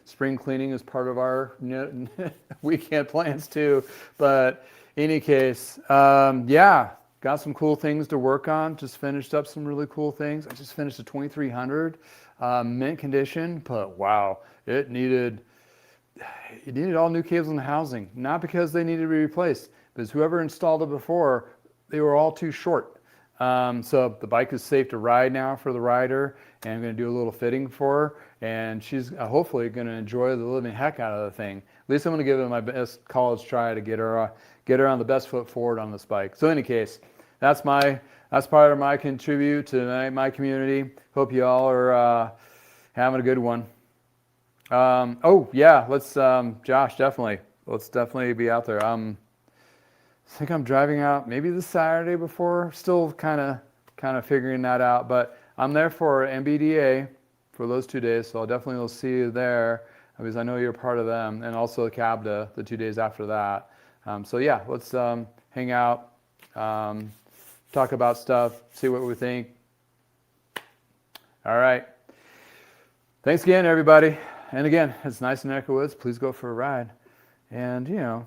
Speaker 1: Spring cleaning is part of our weekend plans too. But in any case, got some cool things to work on. Just finished up some really cool things. I just finished a 2300 mint condition, but wow, it needed all new cables and housing. Not because they needed to be replaced, because whoever installed it before, they were all too short. So the bike is safe to ride now for the rider, and I'm going to do a little fitting for her, and she's hopefully going to enjoy the living heck out of the thing. At least I'm going to give it my best college try to get her on the best foot forward on this bike. So in any case, that's part of my contribute to my community. Hope you all are having a good one. Let's Josh, definitely. Let's definitely be out there. I think I'm driving out maybe the Saturday before, still kind of figuring that out, but I'm there for MBDA for those 2 days, so I'll definitely will see you there because I know you're part of them, and also CABDA the 2 days after that. Let's hang out, talk about stuff, see what we think. All right. Thanks again, everybody. And again, it's nice in Echo Woods. Please go for a ride. And,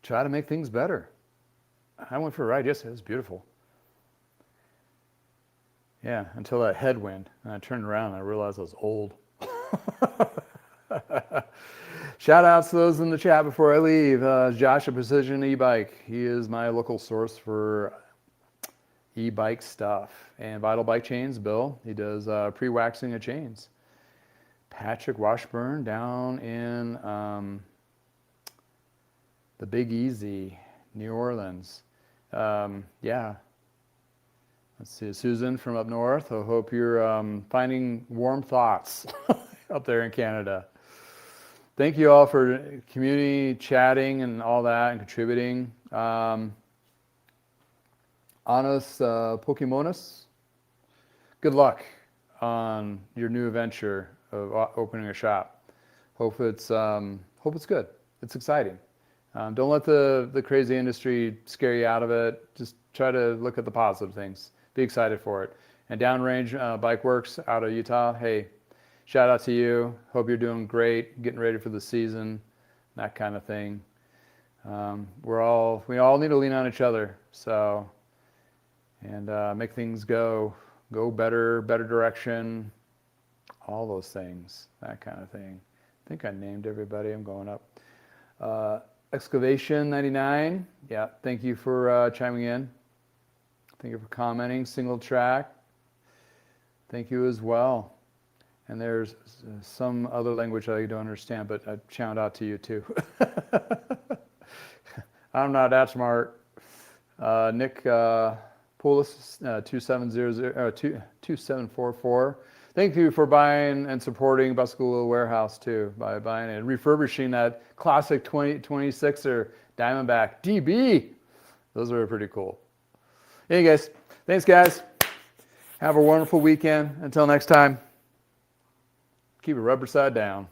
Speaker 1: try to make things better. I went for a ride yesterday. It was beautiful. Yeah, until that headwind. And I turned around and I realized I was old. Shout outs to those in the chat before I leave. Josh at Precision E-Bike. He is my local source for e-bike stuff. And Vital Bike Chains, Bill. He does pre-waxing of chains. Patrick Washburn down in the Big Easy, New Orleans. Let's see, Susan from up north. I hope you're finding warm thoughts up there in Canada. Thank you all for community chatting and all that and contributing. Anos Pokemonas, good luck on your new venture of opening a shop. Hope it's good. It's exciting. Don't let the crazy industry scare you out of it. Just try to look at the positive things. Be excited for it. And Downrange Bike Works out of Utah, hey, shout out to you. Hope you're doing great, getting ready for the season, that kind of thing. We all need to lean on each other. So, and make things go better direction, all those things, that kind of thing. I think I named everybody. I'm going up. Excavation 99. Yeah, thank you for chiming in. Thank you for commenting. Single track. Thank you as well. And there's some other language I don't understand, but I shout out to you too. I'm not that smart. Nick Poulos 2744. Thank you for buying and supporting Bicycle Warehouse too by buying and refurbishing that classic 2026er Diamondback DB. Those are pretty cool. Anyways, thanks guys. Have a wonderful weekend. Until next time, keep it rubber side down.